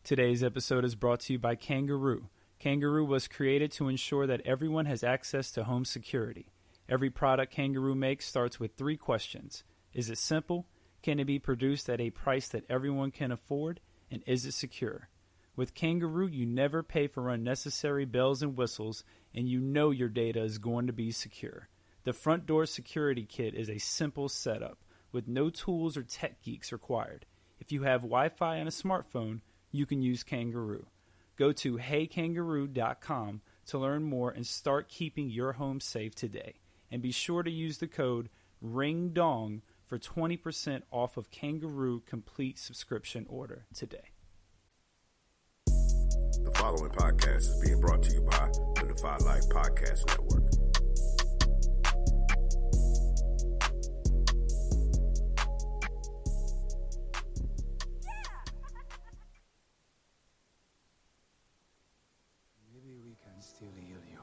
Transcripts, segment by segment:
Today's episode is brought to you by Kangaroo. Kangaroo was created to ensure that everyone has access to home security. Every product Kangaroo makes starts with 3 questions. Is it simple? Can it be produced at a price that everyone can afford? And is it secure? With Kangaroo, you never pay for unnecessary bells and whistles, and you know your data is going to be secure. The front door security kit is a simple setup with no tools or tech geeks required. If you have Wi-Fi on a smartphone, you can use Kangaroo. Go to heykangaroo.com to learn more and start keeping your home safe today. And be sure to use the code RINGDONG for 20% off of Kangaroo complete subscription order today. The following podcast is being brought to you by the Defy Life Podcast Network. Maybe we can still heal you.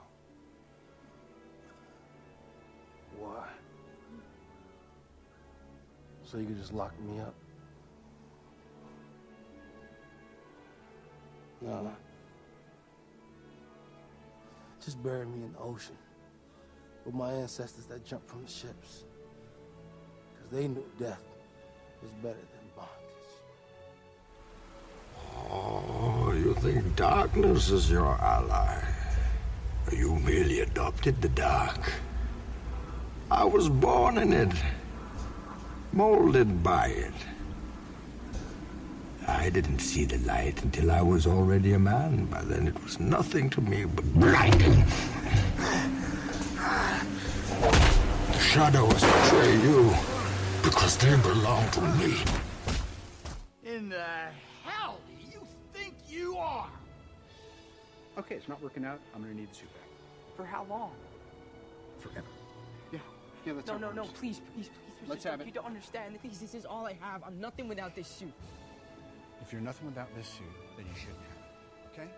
Why? So you could just lock me up? No. Just bury me in the ocean with my ancestors that jumped from the ships. Because they knew death was better than bondage. Oh, you think darkness is your ally? You merely adopted the dark. I was born in it, molded by it. I didn't see the light until I was already a man. By then it was nothing to me but blinding. The shadows betray you because they belong to me. In the hell do you think you are? Okay, it's not working out. I'm gonna need the suit back. For how long? Forever. Yeah, that's No, please. Let's have it. You don't understand. This is all I have. I'm nothing without this suit. If you're nothing without this suit, then you shouldn't have it. Okay?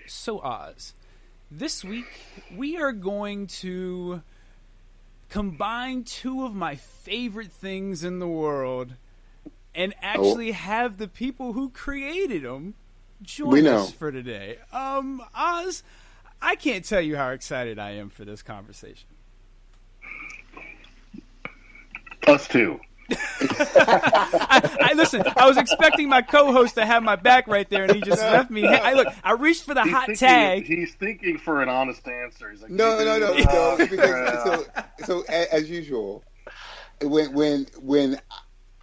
So, Oz, this week we are going to combine 2 of my favorite things in the world and actually have the people who created them join us for today. Oz, I can't tell you how excited I am for this conversation. Us too. Listen, I was expecting my co-host to have my back right there, and he just left me. I reached for the hot tag. He's thinking for an honest answer. He's like, no. Because, so as usual, when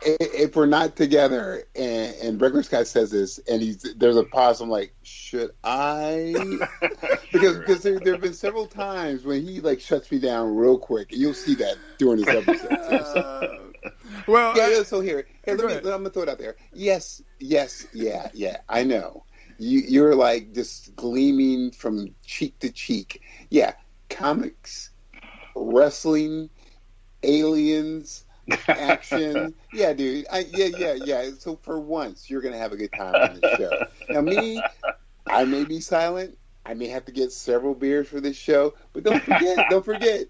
if we're not together, and Regular Scott says this, and there's a pause, I'm like, should I? because there have been several times when he shuts me down real quick, and you'll see that during this episode. Well, so here, I'm gonna throw it out there. Yes, yeah. I know you're just gleaming from cheek to cheek. Yeah, comics, wrestling, aliens. Action, yeah, dude. Yeah. So for once, you're gonna have a good time on this show. Now, me, I may be silent. I may have to get several beers for this show, but don't forget.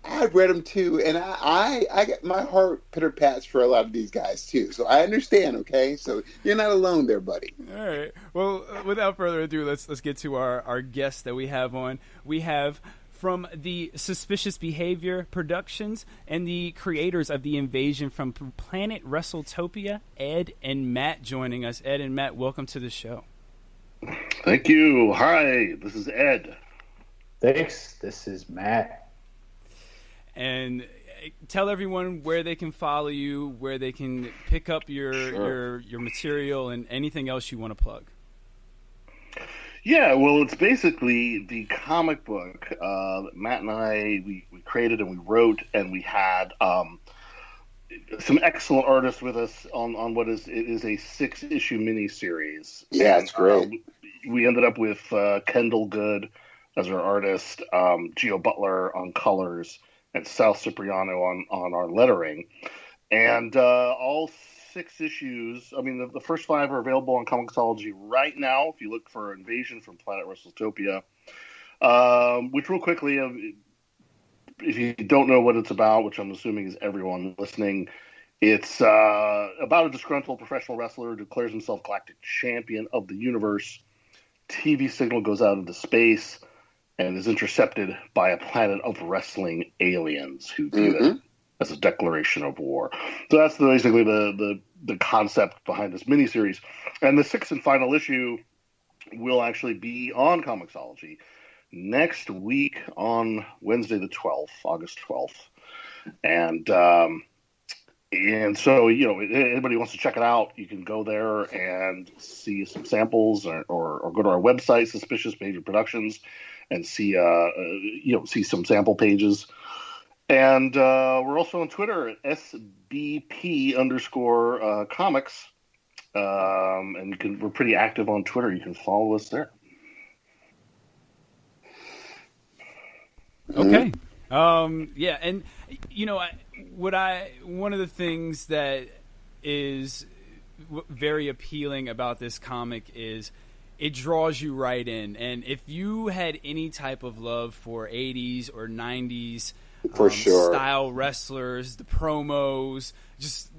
I've read them too, and I got my heart pitter pats for a lot of these guys too. So I understand. Okay, so you're not alone there, buddy. All right. Well, without further ado, let's get to our guest that we have on. We have, from the Suspicious Behavior Productions and the creators of The Invasion from Planet WrestleTopia, Ed and Matt joining us. Ed and Matt, welcome to the show. Thank you. Hi, this is Ed. Thanks. This is Matt. And tell everyone where they can follow you, where they can pick up your material, and anything else you want to plug. Yeah, well, it's basically the comic book that Matt and I, we created and we wrote, and we had some excellent artists with us on what is a 6-issue miniseries. Yeah, it's great. We ended up with Kendall Good as our artist, Gio Butler on colors, and Sal Cipriano on our lettering. And all 6 issues, I mean, the first 5 are available on Comixology right now. If you look for Invasion from Planet WrestleTopia, Which real quickly, if you don't know what it's about, which I'm assuming is everyone listening, it's about a disgruntled professional wrestler who declares himself galactic champion of the universe. TV signal goes out into space and is intercepted by a planet of wrestling aliens who view it as a declaration of war. So that's basically the concept behind this miniseries. And the sixth and final issue will actually be on Comixology next week on Wednesday the 12th, August 12th. And so, anybody wants to check it out, you can go there and see some samples or go to our website, Suspicious Behavior Productions, and see some sample pages. And we're also on Twitter at SBP_comics. And we're pretty active on Twitter. You can follow us there. Okay. Yeah, and one of the things that is very appealing about this comic is it draws you right in. And if you had any type of love for 80s or 90s for sure style wrestlers, the promos, just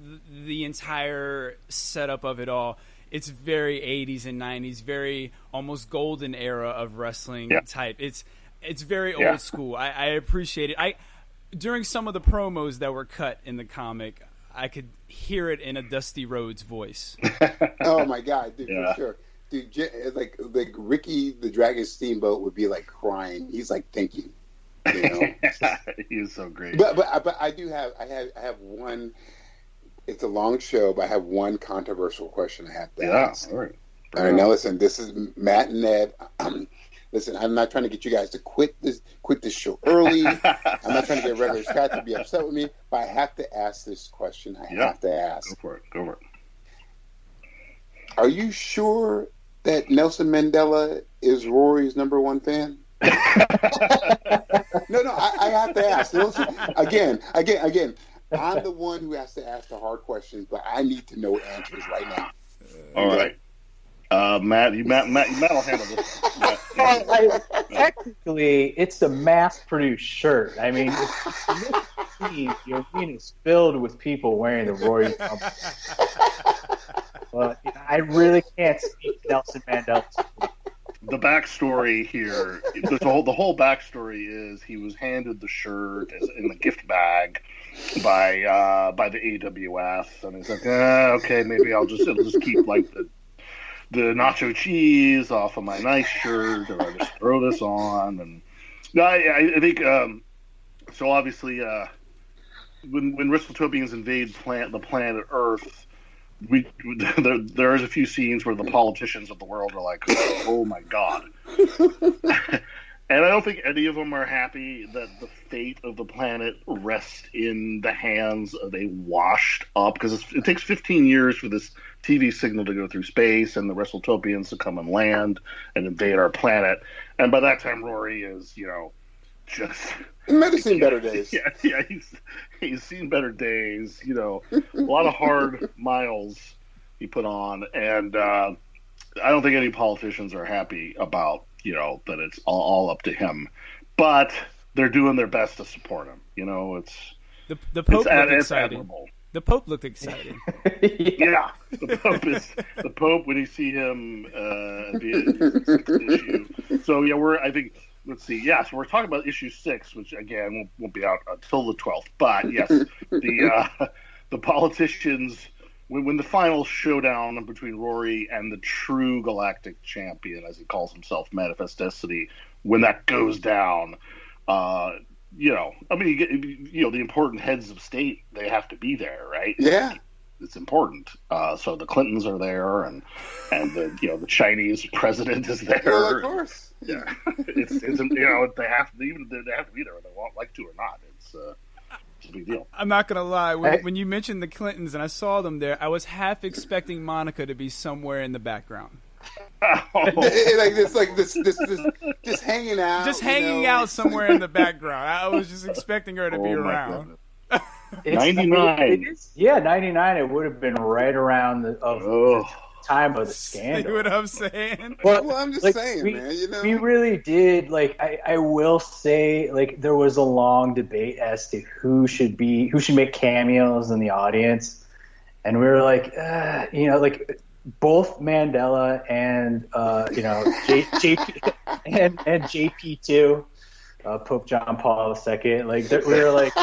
the entire setup of it all, it's very 80s and 90s, very almost golden era of wrestling type. It's very old school. I appreciate it. During some of the promos that were cut in the comic, I could hear it in a Dusty Rhodes voice. Oh my God, dude, for sure. Dude, like Ricky the Dragon Steamboat would be like crying. He's like, thank you. He's so great. But I have one. It's a long show, but I have one controversial question I have to ask. All right. Now listen, this is Matt and Ned. Listen, I'm not trying to get you guys to quit this show early. I'm not trying to get regular Scott to be upset with me, but I have to ask this question. I have to ask. Go for it. Are you sure that Nelson Mandela is Rory's number one fan? No, I have to ask. Again. I'm the one who has to ask the hard questions, but I need to know answers right now. All right. Matt will handle this. Technically, it's a mass-produced shirt. I mean, your arena is filled with people wearing the Rory number. But I really can't speak Nelson Mandela. The backstory here, the whole backstory is he was handed the shirt in the gift bag by the AWF, and he's like, okay, maybe it'll just keep like the nacho cheese off of my nice shirt, or I just throw this on. And I think so. Obviously, when WrestleTopians invade the planet Earth, there is a few scenes where the politicians of the world are like, oh my God. And I don't think any of them are happy that the fate of the planet rests in the hands of a washed up, because it takes 15 years for this TV signal to go through space and the WrestleTopians to come and land and invade our planet. And by that time, Rory is, just... He might have seen better days. Yeah, he's seen better days. A lot of hard miles he put on, and I don't think any politicians are happy about that it's all up to him. But they're doing their best to support him. It's the Pope looked excited. Admirable. The Pope looked excited. Yeah, the Pope when you see him be issue. So I think. Let's see. Yes, we're talking about issue 6, which again won't be out until the 12th. But yes, the politicians, when the final showdown between Rory and the true galactic champion, as he calls himself, Manifest Destiny, when that goes down, the important heads of state, they have to be there, right? Yeah. It's important. So the Clintons are there, and the Chinese president is there. Well, of course. Yeah, it's they have to be there whether they like to or not. It's a big deal. I'm not gonna lie. When you mentioned the Clintons and I saw them there, I was half expecting Monica to be somewhere in the background. This just hanging out. Just hanging out somewhere in the background. I was just expecting her to be around. 99. 99. It would have been right around time of the See scandal. what I'm saying? Well, I'm just saying, man. We really did. Like, I will say, like, there was a long debate as to who should make cameos in the audience, and we were like, like both Mandela and JP and JP too. Pope John Paul II. Like, we were like,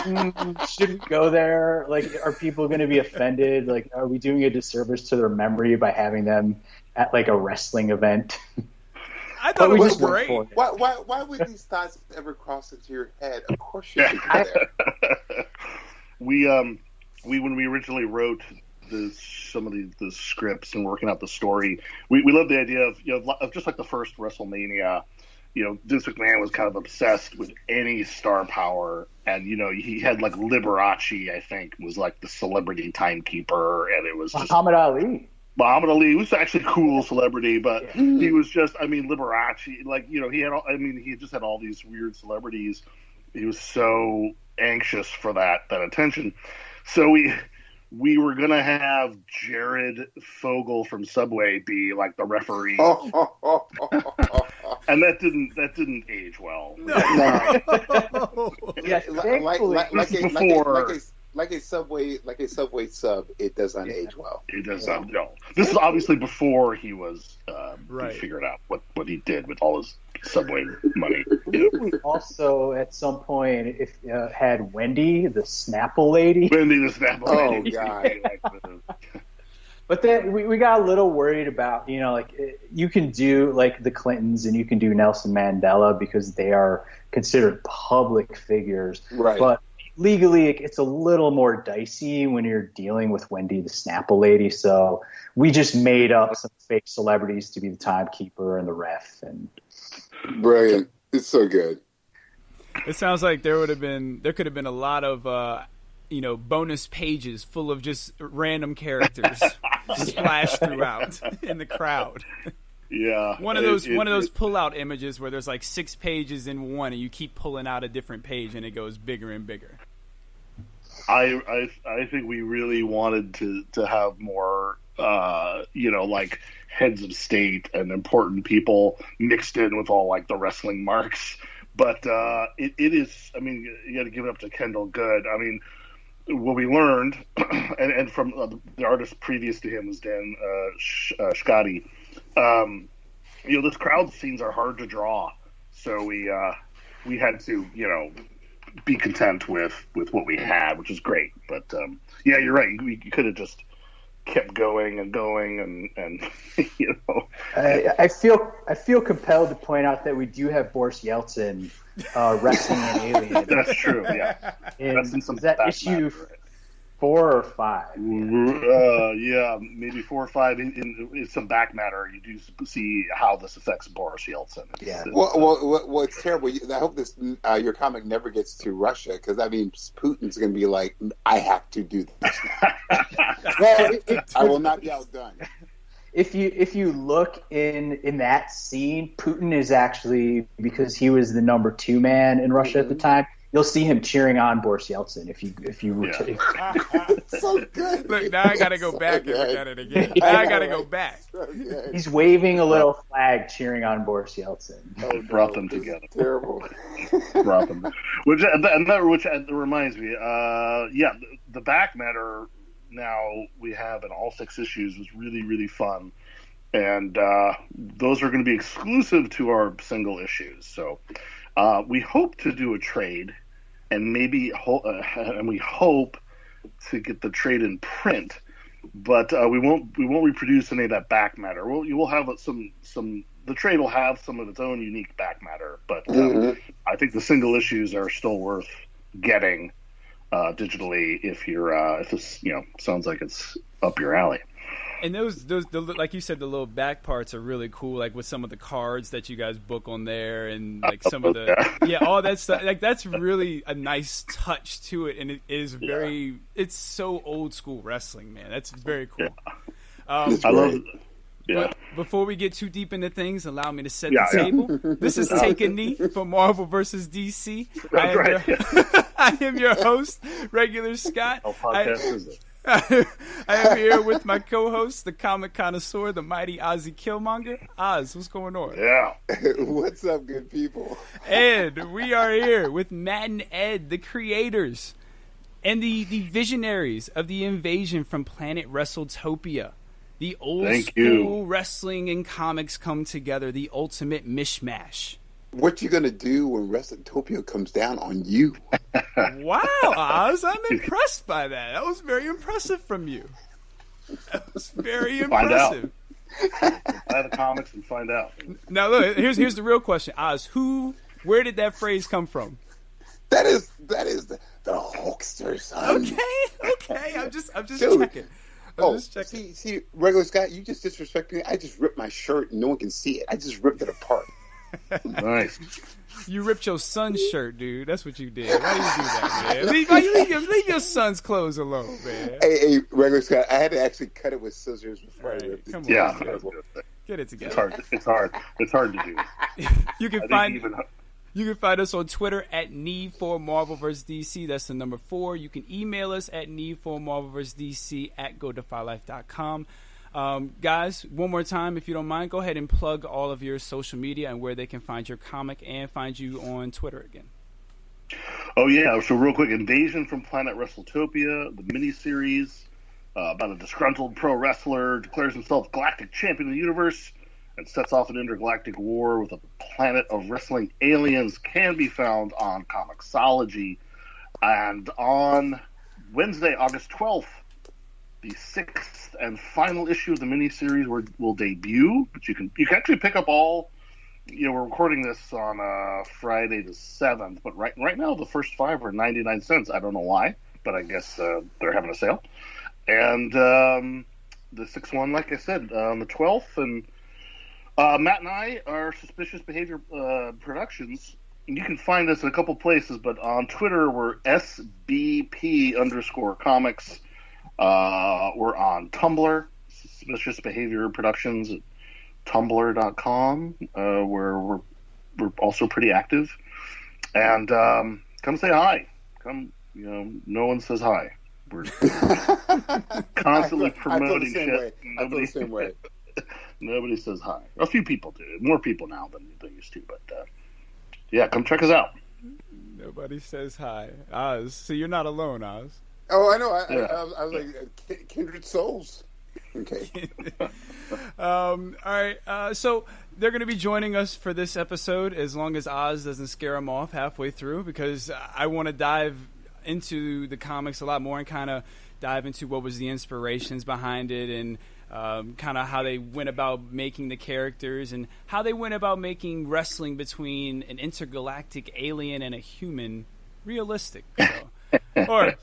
shouldn't go there. Like, are people going to be offended? Like, are we doing a disservice to their memory by having them at like a wrestling event? I thought it was great. Why would these thoughts ever cross into your head? Of course you should go there. We when we originally wrote some of the scripts and working out the story, we loved the idea of just like the first WrestleMania. Vince McMahon was kind of obsessed with any star power, and he had like Liberace, I think, was like the celebrity timekeeper, and it was just Muhammad Ali. Muhammad Ali was actually a cool celebrity, but he was just, Liberace, like he just had all these weird celebrities. He was so anxious for that attention, so we were gonna have Jared Fogle from Subway be like the referee. And that didn't age well. No. Yes, like a Subway sub, it does not age well. It does not. No, this is obviously before he was he figured out what he did with all his Subway money. We also at some point had Wendy the Snapple lady. Wendy the Snapple lady. Oh God. But then we got a little worried about, you can do like the Clintons and you can do Nelson Mandela because they are considered public figures. Right. But legally, it's a little more dicey when you're dealing with Wendy the Snapple lady. So we just made up some fake celebrities to be the timekeeper and the ref. And brilliant. It's so good. It sounds like there could have been a lot of bonus pages full of just random characters splashed throughout in the crowd. Yeah, one of those pull-out images where there's like 6 pages in one, and you keep pulling out a different page, and it goes bigger and bigger. I think we really wanted to have more, like heads of state and important people mixed in with all like the wrestling marks. But it is. I mean, you got to give it up to Kendall Good. I mean, what we learned, and from the artist previous to him was Dan Scotty. This crowd scenes are hard to draw, so we had to be content with what we had, which is great. But yeah, you're right. You could have just kept going and I feel compelled to point out that we do have Boris Yeltsin wrestling an alien. That's true. Yeah, is that issue 4 or 5? Yeah, maybe 4 or 5. In some back matter, you do see how this affects Boris Yeltsin. Yeah. Well, it's terrible. I hope this your comic never gets to Russia, because that means Putin's going to be like, I have to do this. Well, I will not be outdone. If you look in that scene, Putin is actually, because he was the number 2 man in Russia at the time, you'll see him cheering on Boris Yeltsin if you So good. Look, now I gotta go back and look at it again. Now I gotta go back. He's waving a little flag cheering on Boris Yeltsin. Brought them together. Terrible. Brought them. Which reminds me, the back matter now we have in all 6 issues was really, really fun. And those are going to be exclusive to our single issues. So we hope to do a trade, and maybe and we hope to get the trade in print, but we won't reproduce any of that back matter. You will have some. The trade will have some of its own unique back matter, but I think the single issues are still worth getting digitally if this sounds like it's up your alley. And those like you said, the little back parts are really cool, like with some of the cards that you guys book on there, and like some of the all that stuff. Like that's really a nice touch to it, and it is very. It's so old school wrestling, man. That's very cool. I love. Yeah. But before we get too deep into things, allow me to set the table. This is Take a Knee for Marvel vs. DC. I am your host, Regular Scott. I am here with my co-host, the comic connoisseur, the mighty Ozzy Killmonger. Oz, what's going on? Yeah. What's up, good people? And we are here with Matt and Ed, the creators and the visionaries of the invasion from Planet WrestleTopia. The old school wrestling and comics come together, the ultimate mishmash. What you gonna do when WrestleTopia comes down on you? Wow, Oz, I'm impressed by that. That was very impressive from you. That was very impressive. Buy the comics and find out. Now look, here's the real question, Oz. Where did that phrase come from? That is the Hulkster, son. Okay. I'm just Dude. checking. Just checking. See, regular Scott, you just disrespect me. I just ripped my shirt and no one can see it. I just ripped it apart. Nice. You ripped your son's shirt, dude. That's what you did. Why you do that, man? Leave your son's clothes alone, man. Hey, regular Scott, I had to actually cut it with scissors before I ripped it. Come on, yeah, get it together. It's hard to do. You can find us on Twitter at Need for Marvel vs. DC. That's the number 4. You can email us at needformarvel_vs.dc@godefylife.com. Guys, one more time, if you don't mind, go ahead and plug all of your social media and where they can find your comic and find you on Twitter again. Oh, yeah. So real quick, Invasion from Planet WrestleTopia, the miniseries about a disgruntled pro wrestler declares himself galactic champion of the universe and sets off an intergalactic war with a planet of wrestling aliens, can be found on Comixology. And on Wednesday, August 12th, the 6th and final issue of the miniseries will debut. But you can actually pick up all. We're recording this on Friday the 7th, but right now the first 5 are 99 cents. I don't know why, but I guess they're having a sale. And the 6th one, like I said, on the 12th, and Matt and I are Suspicious Behavior Productions. You can find us in a couple places, but on Twitter we're SBP_comics. We're on Tumblr, Suspicious Behavior Productions at tumblr.com, where we're also pretty active. And come say hi. Come, no one says hi. We're constantly promoting shit. I feel the same way. Nobody says hi. A few people do. More people now than they used to. But yeah, come check us out. Nobody says hi. Oz, so you're not alone, Oz. Oh, I know. I was like, kindred souls. Okay. All right. So they're going to be joining us for this episode as long as Oz doesn't scare them off halfway through, because I want to dive into the comics a lot more and kind of dive into what was the inspirations behind it and kind of how they went about making the characters and how they went about making wrestling between an intergalactic alien and a human realistic. So. Or,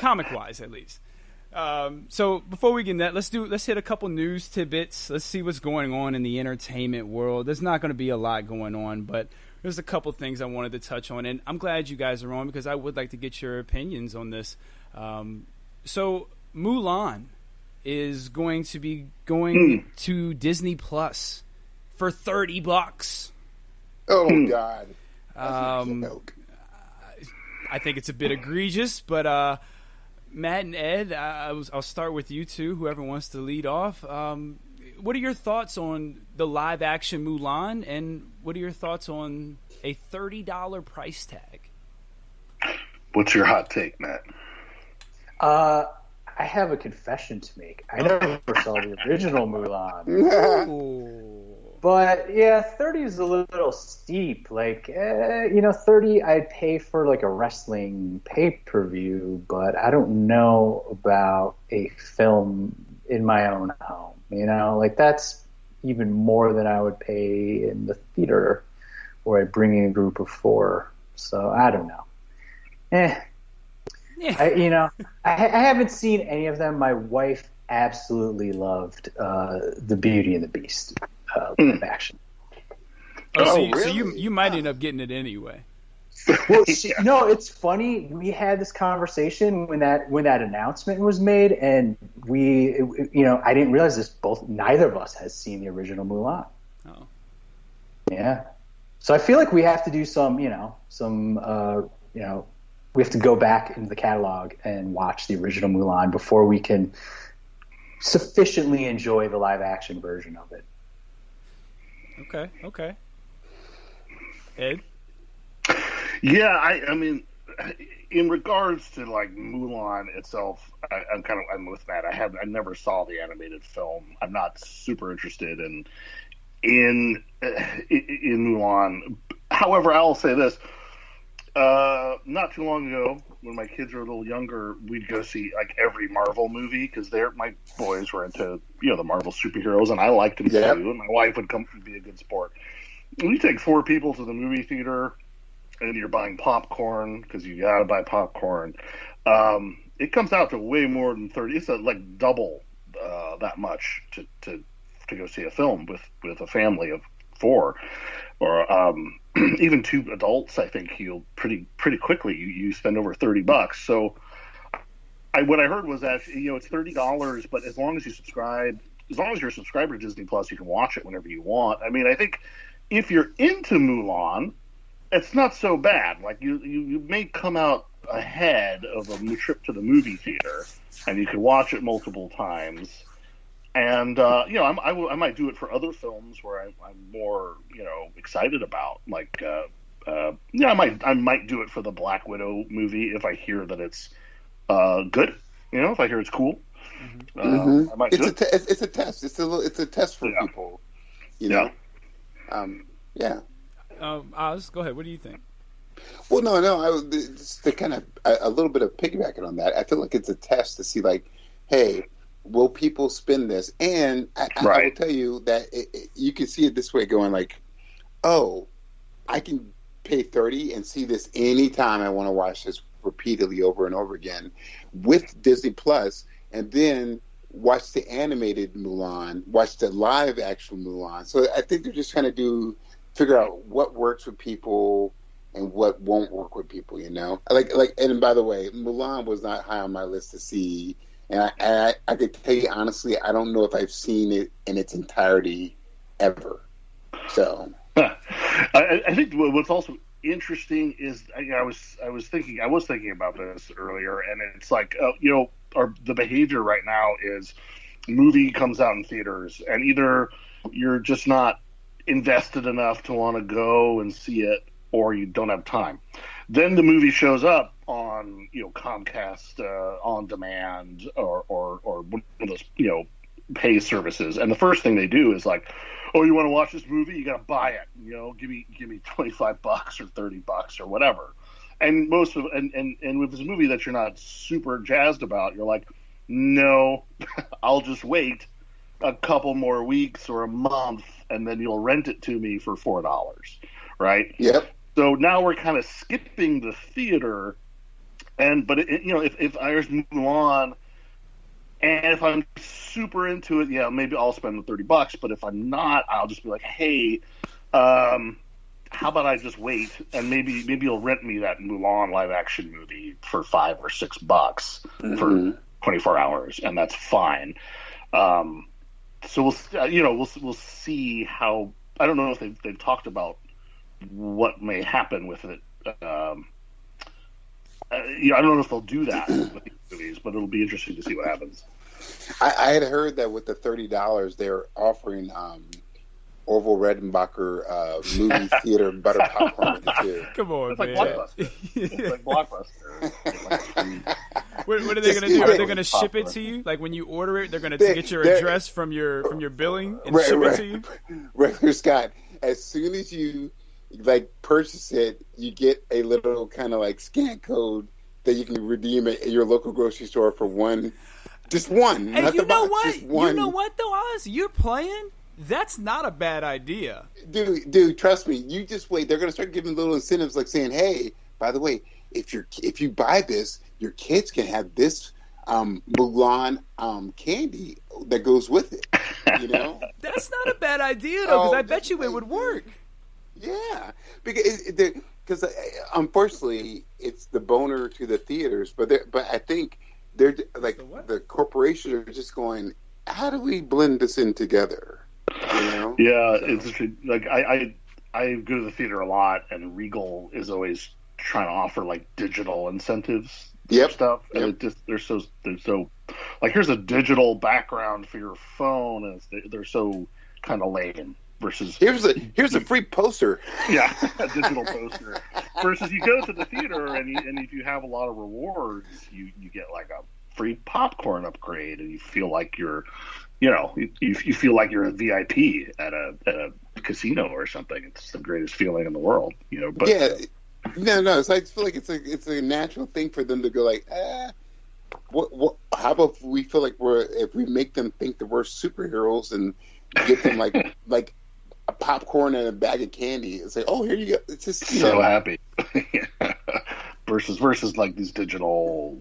comic-wise at least. So before we get in that, let's hit a couple news tidbits. Let's see what's going on in the entertainment world. There's not going to be a lot going on, but there's a couple things I wanted to touch on, and I'm glad you guys are on because I would like to get your opinions on this. So Mulan is going to be going to Disney Plus for $30. Oh God! I think it's a bit egregious, but Matt and Ed, I'll start with you two, whoever wants to lead off. What are your thoughts on the live-action Mulan, and what are your thoughts on a $30 price tag? What's your hot take, Matt? I have a confession to make. I never saw the original Mulan. But, yeah, 30 is a little steep. Like, 30 I'd pay for, like, a wrestling pay-per-view, but I don't know about a film in my own home. Like, that's even more than I would pay in the theater where I bring in a group of 4. So, I don't know. Yeah. I haven't seen any of them. My wife absolutely loved the Beauty and the Beast live action. Really? So you might end up getting it anyway. Well, no, it's funny. We had this conversation when that announcement was made, and I didn't realize this. Neither of us has seen the original Mulan. Oh, yeah. So I feel like we have to do some we have to go back into the catalog and watch the original Mulan before we can sufficiently enjoy the live action version of it. Okay. Ed? Yeah, I mean, in regards to like Mulan itself, I'm with Matt. I never saw the animated film. I'm not super interested in Mulan. However, I'll say this: not too long ago, when my kids were a little younger, we'd go see like every Marvel movie because my boys were into the Marvel superheroes, and I liked them too. And my wife would come and be a good sport. When you take 4 people to the movie theater, and you're buying popcorn because you gotta buy popcorn, it comes out to way more than 30. It's like double that much to go see a film with a family of 4, or even 2 adults. I think you'll pretty quickly you spend over $30. So what I heard was that it's $30, but as long as you're a subscriber to Disney Plus, you can watch it whenever you want. I mean, I think if you're into Mulan, it's not so bad. Like you may come out ahead of a trip to the movie theater, and you could watch it multiple times. And I might do it for other films where I'm more excited about. Like I might do it for the Black Widow movie if I hear that it's good. If I hear it's cool, I might do it. It's a test. It's a test for people. Oz, go ahead. What do you think? Well, no. Just to kind of a little bit of piggybacking on that, I feel like it's a test to see, like, hey, will people spend this? And I will tell you that you can see it this way, going like, oh, I can pay $30 and see this anytime I want to watch this repeatedly over and over again with Disney Plus, and then watch the animated Mulan, watch the live action Mulan. So I think they're just trying to figure out what works with people and what won't work with people, Like, and by the way, Mulan was not high on my list to see, and I could tell you honestly, I don't know if I've seen it in its entirety ever. So, I think what's also interesting is I was thinking about this earlier, and it's like the behavior right now is movie comes out in theaters, and either you're just not invested enough to want to go and see it, or you don't have time. Then the movie shows up on Comcast on demand or one of those pay services, and the first thing they do is like, oh, you want to watch this movie? You got to buy it. Give me $25 or $30 or whatever. And most of and with this movie that you're not super jazzed about, you're like, no, I'll just wait a couple more weeks or a month, and then you'll rent it to me for $4, right? Yep. So now we're kind of skipping the theater, but if there's Mulan, and if I'm super into it, maybe I'll spend the $30. But if I'm not, I'll just be like, hey, how about I just wait, and maybe you'll rent me that Mulan live action movie for $5 or $6 for 24 hours, and that's fine. So we'll see how. I don't know if they've talked about what may happen with it. I don't know if they'll do that with these movies, but it'll be interesting to see what happens. I had heard that with the $30, they're offering Orville Redenbacher movie theater butter popcorn too. Come on, it's man. Like Blockbuster. It's like Blockbuster. What are they going to do? Are they going to ship it to you? Like when you order it, they're going to get your address from your billing and ship it to you? Regular Scott, as soon as you purchase it, you get a little kind of like scan code that you can redeem at your local grocery store for one. Just one. Hey, you know what? You know what though, Oz? You're playing. That's not a bad idea. Dude, trust me. You just wait. They're going to start giving little incentives, like saying, "Hey, by the way, if you buy this, your kids can have this Mulan candy that goes with it." That's not a bad idea though, because I bet you it would work. Yeah, because unfortunately, it's the boner to the theaters. But I think they're like the corporations are just going, how do we blend this in together? Yeah, it's like I go to the theater a lot, and Regal is always trying to offer like digital incentives Yep. for stuff, and Yep. it just they're so like here's a digital background for your phone, and they're so kind of lame. Versus here's a free poster. Yeah, a digital poster. Versus you go to the theater and if you have a lot of rewards, you get like a free popcorn upgrade, and you feel like you're, you feel like you're a VIP at a casino or something. It's the greatest feeling in the world, But yeah, no. It's like I feel like it's a natural thing for them to go like, what? How about if we feel like if we make them think that we're superheroes and get them like a popcorn and a bag of candy. It's like, oh, here you go. It's just happy. versus like these digital,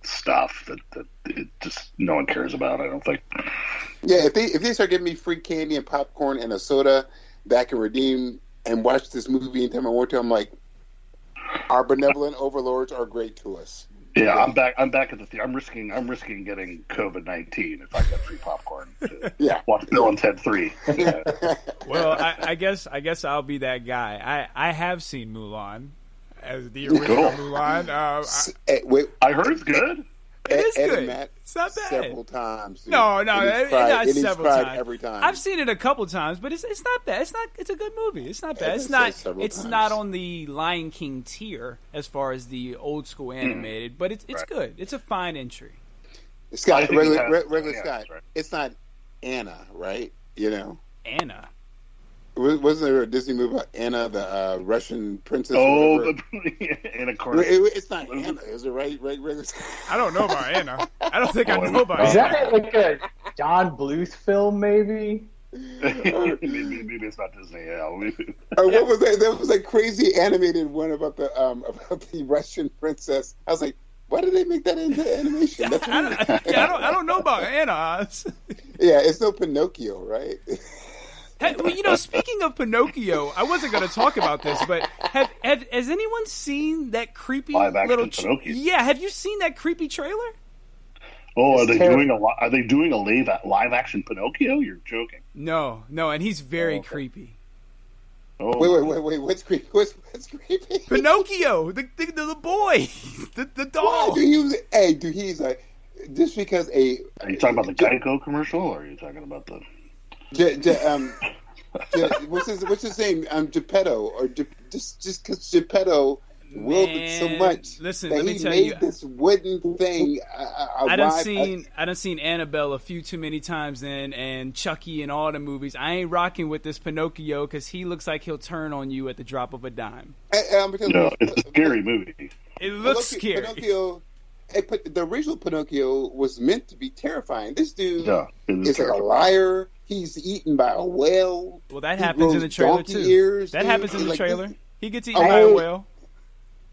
stuff that it just no one cares about. I don't think. Yeah, if they start giving me free candy and popcorn and a soda that I can redeem and watch this movie anytime I want to, I'm like, our benevolent overlords are great to us. Yeah, I'm back at the theater. I'm risking getting COVID-19 if I get free popcorn to watch Bill and Ted 3. Yeah. Well, I guess I'll be that guy. I have seen Mulan as the original Mulan. I heard it's good. It is Ed good. And Matt It's not bad. Several times. Dude. No, not he's several cried times. every time. I've seen it a couple times, but it's not bad. It's a good movie. It's not bad. It's not on the Lion King tier as far as the old school animated, but it's good. It's a fine entry. Scott, regular yeah, Scott. right. It's not Anna, right? Anna. Wasn't there a Disney movie about Anna, the Russian princess? Oh, Anna Corner. It's not Anna, is it right? I don't know about Anna. I don't think I know about Is Anna. that like a John Bluth film, maybe? Maybe it's not Disney. Yeah. What was that? There was a crazy animated one about the Russian princess. I was like, why did they make that into animation? I don't know about Anna. Yeah, it's no Pinocchio, right? Hey, well, speaking of Pinocchio, I wasn't going to talk about this, but has anyone seen that creepy little? Pinocchio? Yeah, have you seen that creepy trailer? Oh, are they doing a live action Pinocchio? You're joking. No, and he's very creepy. Oh. Wait, what's creepy? What's creepy? Pinocchio, the boy, the doll. He's like, just because Are you talking about the Geico commercial, or are you talking about the? What's his name? Geppetto, or just because Geppetto willed it so much. Listen, that let me he tell made you, this wooden thing. I done seen Annabelle a few too many times, and Chucky and all the movies. I ain't rocking with this Pinocchio because he looks like he'll turn on you at the drop of a dime. No, it's a scary movie. It looks scary. Pinocchio. The original Pinocchio was meant to be terrifying. This dude is like a liar. He's eaten by a whale. Well, that happens in the trailer too. That happens in the trailer. He gets eaten by a whale.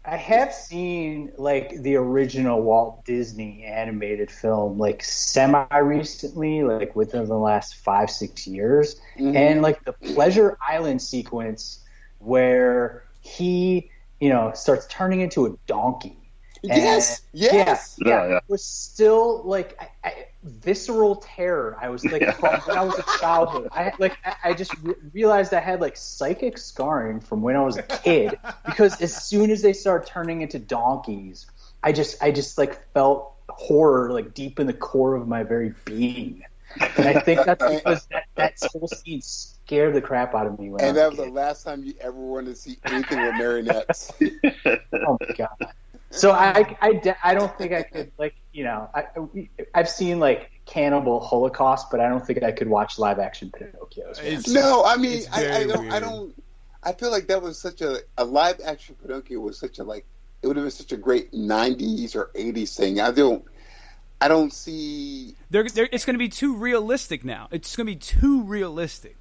I have seen like the original Walt Disney animated film like semi recently, like within the last 5-6 years, and like the Pleasure Island sequence where he, starts turning into a donkey. Yes. Yeah. Was still like visceral terror. I was like, when I was a childhood, I just realized I had like psychic scarring from when I was a kid because as soon as they started turning into donkeys, I just like felt horror like deep in the core of my very being, and I think that's because that whole scene scared the crap out of me. And that was the last time you ever wanted to see anything with marionettes. Oh my god. So I don't think I could I've seen like Cannibal Holocaust, but I don't think I could watch live action Pinocchio. No, I mean I don't. I feel like that was such a live action Pinocchio was such a it would have been such a great 90s or 80s thing. I don't see. It's going to be too realistic now. It's going to be too realistic.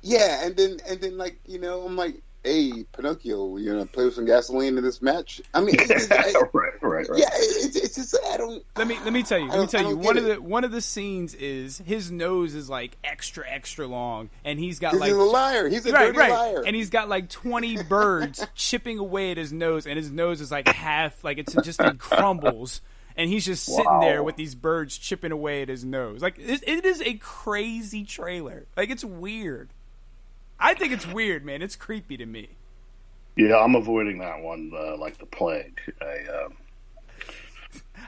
Yeah, and then I'm like, hey, Pinocchio, play with some gasoline in this match. I mean, right. Yeah, it's just I don't. Let me tell you. One of the scenes is his nose is like extra long, and he's got like he's a liar. He's a dirty liar, and he's got like 20 birds chipping away at his nose, and his nose is like half like it's just in crumbles. And he's just sitting there with these birds chipping away at his nose. Like it is a crazy trailer. Like it's weird. I think it's weird, man. It's creepy to me. Yeah, I'm avoiding that one like the plague.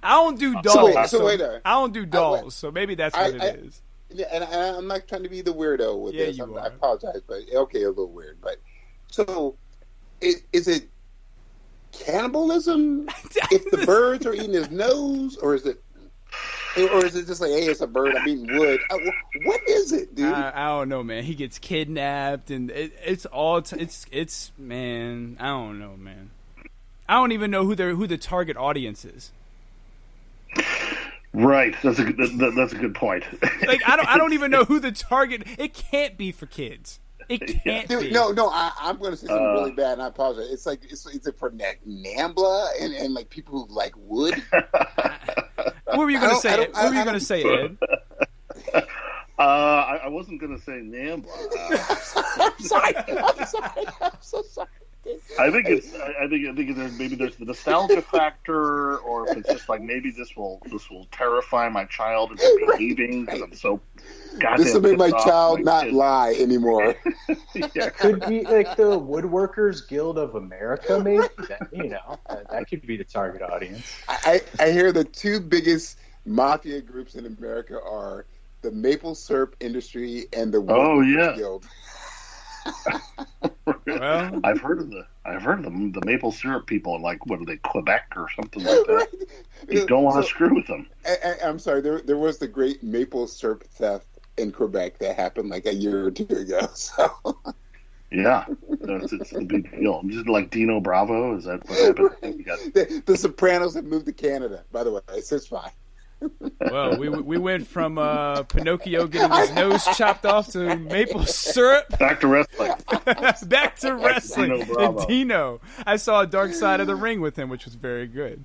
I don't do dolls. I don't do dolls, so maybe that's what it is. Yeah, and I'm not trying to be the weirdo with this. I apologize, but okay, a little weird. But so, is it cannibalism if the birds are eating his nose, or is it just like, hey, it's a bird, I'm eating wood? What is it, dude? I don't know, man. He gets kidnapped, and it's man. I don't know, man. I don't even know who the target audience is. Right, that's a good point. Like I don't even know who the target. It can't be for kids. It can't be. No. I'm going to say something really bad, and I apologize. It's like it's for NAMBLA and like people who like wood. What were you going to say? What were you going to say, Ed? I wasn't going to say NAMBLA. I'm so sorry. I think there's the nostalgia factor, or if it's just like maybe this will terrify my child into behaving because I'm so goddamn. This will make my child not kid. Lie anymore. Yeah, could be like the Woodworkers Guild of America, maybe. That could be the target audience. I hear the two biggest mafia groups in America are the maple syrup industry and the Woodworkers Guild. Well, I've heard of the maple syrup people in, like, what are they, Quebec or something like that. Right. You don't want to screw with them. I'm sorry, there was the great maple syrup theft in Quebec that happened like a year or two ago. So yeah, it's a big deal. Just like Dino Bravo, is that what happened? Right. The Sopranos have moved to Canada, by the way, so it's fine. Well, we went from Pinocchio getting his nose chopped off to maple syrup. Back to wrestling. Back to wrestling. And Dino. I saw a Dark Side of the Ring with him, which was very good.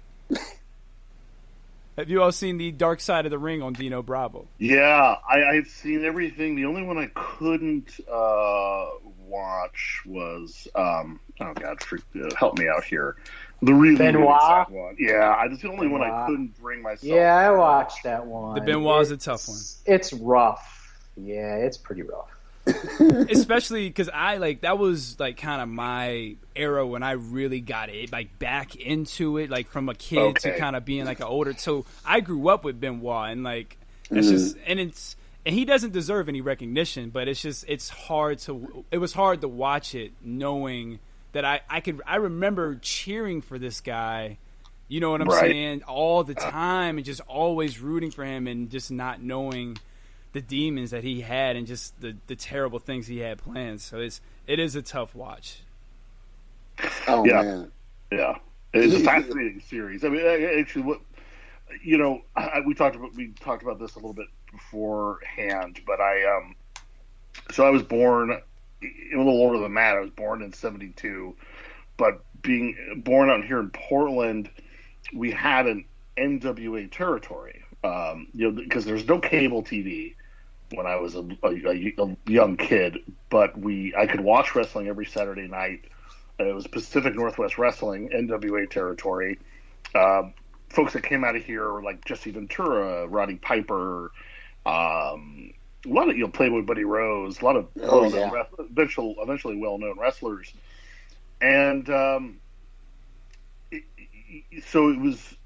Have you all seen the Dark Side of the Ring on Dino Bravo? Yeah, I've seen everything. The only one I couldn't watch was help me out here. The really sad one. Yeah, it's the only one I couldn't bring myself. Yeah, I watched that one. The Benoit's a tough one. It's rough. Yeah, it's pretty rough. Especially because that was like kind of my era when I really got it like back into it, like from a kid to kind of being like an older. So I grew up with Benoit, and like it's just and he doesn't deserve any recognition, but it was hard to watch it knowing that I remember cheering for this guy, you know what I'm saying, all the time, and just always rooting for him, and just not knowing the demons that he had and just the terrible things he had planned. So it is a tough watch. Oh yeah. Man, yeah, it's a fascinating series. I mean, actually, we talked about this a little bit beforehand, but so I was born. A little older than that. I was born in 1972, but being born out here in Portland, we had an NWA territory. Because there's no cable TV when I was a young kid, but I could watch wrestling every Saturday night. It was Pacific Northwest Wrestling, NWA territory. Folks that came out of here were like Jesse Ventura, Roddy Piper. A lot of Playboy Buddy Rose, a lot of eventually well-known wrestlers, and so it was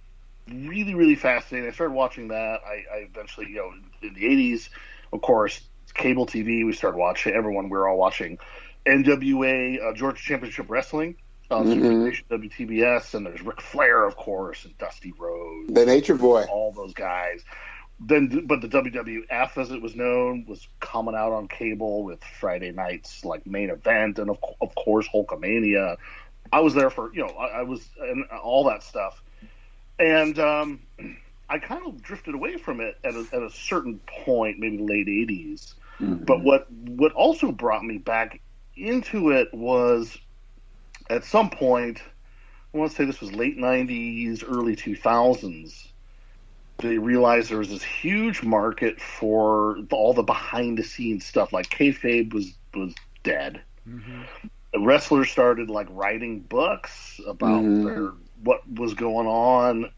really, really fascinating. I started watching that. I eventually, in the '80s, of course, cable TV. We started watching. We were all watching NWA Georgia Championship Wrestling on WTBS, and there's Ric Flair, of course, and Dusty Rhodes, the Nature Boy, all those guys. But the WWF, as it was known, was coming out on cable with Friday nights like Main Event, and of course Hulkamania. I was there for I was and all that stuff, and I kind of drifted away from it at a certain point, maybe the late '80s. Mm-hmm. But what also brought me back into it was at some point, I want to say this was late '90s, early 2000s. They realized there was this huge market for all the behind-the-scenes stuff. Like kayfabe was dead. Mm-hmm. The wrestlers started like writing books about what was going on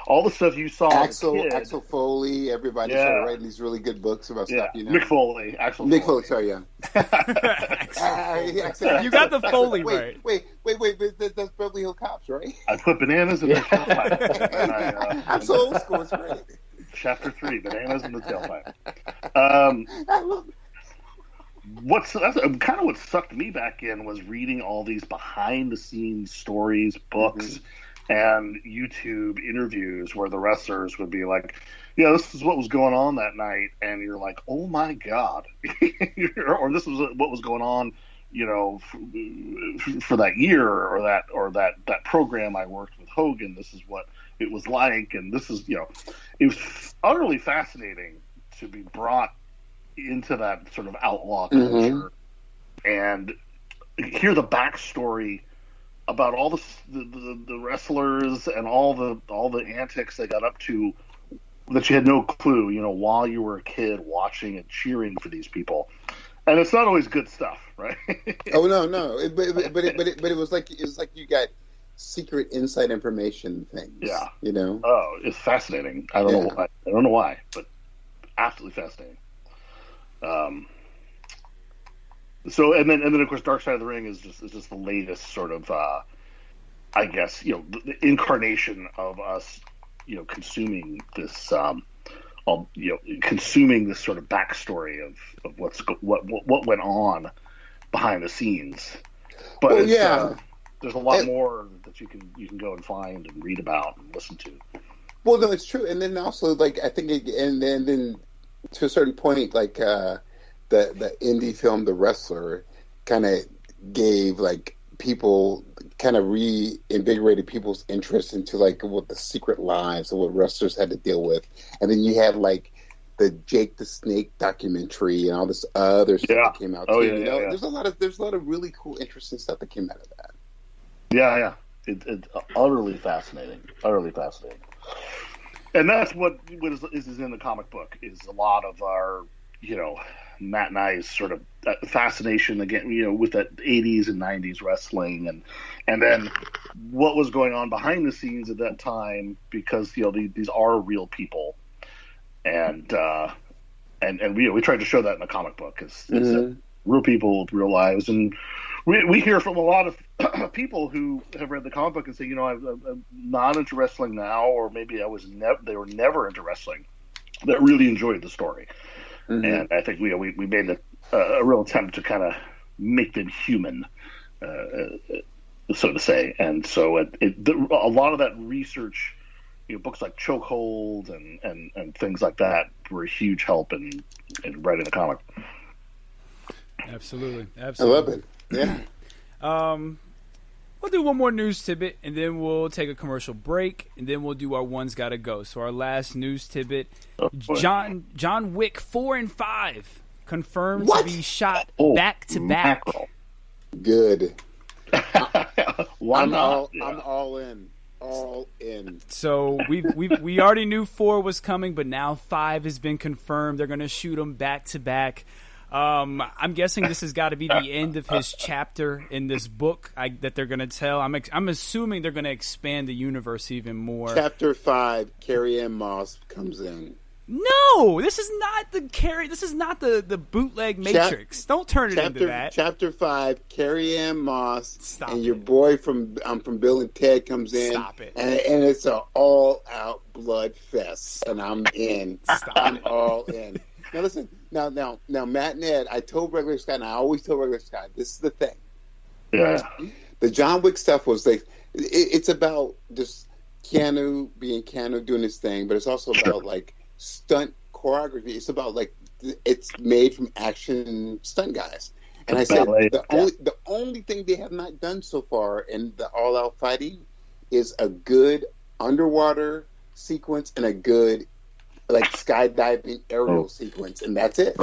all the stuff you saw. Axel Foley, everybody started writing these really good books about stuff. You know, Mick Foley, Mick Foley. Sorry, yeah. You got the Foley right. Wait, that's Beverly Hills Cops, right? I put bananas in the tailpipe. I'm so old school. It's great. Chapter 3, bananas in the tailpipe. I love it. Kind of what sucked me back in was reading all these behind the scenes stories, books, and YouTube interviews where the wrestlers would be like, "Yeah, this is what was going on that night," and you're like, "Oh my god," or "This was what was going on, you know, for that year or that program I worked with Hogan. This is what it was like," and this is, you know, it was utterly fascinating to be brought into that sort of outlaw culture and hear the backstory about all the wrestlers and all the antics they got up to that you had no clue, you know, while you were a kid watching and cheering for these people. And it's not always good stuff, right? Oh no, but it was like you got secret inside information things. Yeah, you know. Oh, it's fascinating. I don't know why, but absolutely fascinating. So and then of course Dark Side of the Ring is just the latest sort of I guess, you know, the incarnation of us, you know, consuming this consuming this sort of backstory of what went on behind the scenes. But there's a lot more that you can go and find and read about and listen to. Well, no, it's true. And then also, like, I think and then to a certain point, like the indie film The Wrestler kind of gave like people, kind of reinvigorated people's interest into like what the secret lives of what wrestlers had to deal with. And then you had like the Jake the Snake documentary and all this other stuff that came out too. There's a lot of really cool, interesting stuff that came out of that. Yeah. It's utterly fascinating. And that's what is in the comic book, is a lot of our, you know, Matt and I's sort of fascination again, you know, with that 80s and 90s wrestling, and then what was going on behind the scenes at that time, because, you know, these are real people, and we tried to show that in the comic book, is real people with real lives, and we hear from a lot of people who have read the comic book and say, you know, I'm not into wrestling now, or maybe they were never into wrestling, that really enjoyed the story. And I think we made a real attempt to kind of make them human, so to say. And so a lot of that research, you know, books like Chokehold and things like that were a huge help in writing the comic. Absolutely. I love it. Yeah. We'll do one more news tidbit, and then we'll take a commercial break, and then we'll do our One's Gotta Go. So our last news tidbit, John Wick 4 and 5 confirmed to be shot back to back. Good. Why not? I'm all in. All in. So we already knew 4 was coming, but now 5 has been confirmed. They're going to shoot them back to back. I'm guessing this has got to be the end of his chapter in this book that they're going to tell. I'm assuming they're going to expand the universe even more. Chapter 5, Carrie-Ann Moss comes in. No, this is not the bootleg Matrix. Don't turn it into that. Chapter 5, Carrie-Ann Moss and your boy from Bill and Ted comes in. Stop it. And it's an all-out blood fest, and I'm in. I'm all in. Now listen. Now, Matt and Ed, I told Regular Scott, and I always tell Regular Scott, this is the thing. Yeah. The John Wick stuff was like, it's about just Keanu being Keanu doing his thing, but it's also about like stunt choreography. It's about like, it's made from action stunt guys. And I said, the only thing they have not done so far in the all-out fighting is a good underwater sequence and a good like skydiving aerial sequence, and that's it.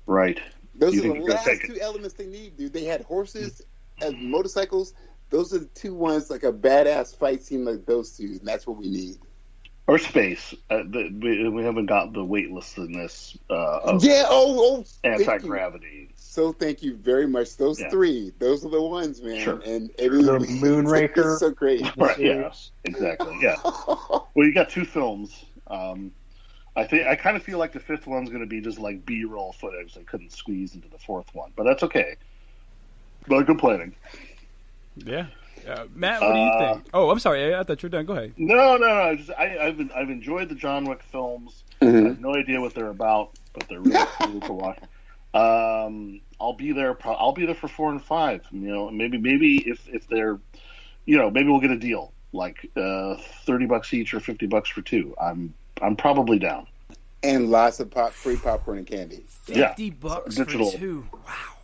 Right. Those are the last two elements they need, dude. They had horses and motorcycles. Those are the two ones, like a badass fight scene like those two, and that's what we need. Or space. We haven't got the weightlessness of anti-gravity. so thank you very much. Those three, those are the ones, man. Sure. And The Moonraker. it's so great. Right, yeah, exactly. Yeah. Well, you got 2 films. I kind of feel like the 5th one's going to be just like B-roll footage they couldn't squeeze into the 4th one, but that's okay. Not complaining. Yeah. Matt, what do you think? Oh, I'm sorry. I thought you were done. Go ahead. No. I've enjoyed the John Wick films. Mm-hmm. I have no idea what they're about, but they're really cool to watch. I'll be there. I'll be there for 4 and 5. You know, maybe if they're, you know, maybe we'll get a deal like $30 each or $50 for 2. I'm probably down. And lots of free popcorn and candy. $50 digital, for 2. Wow.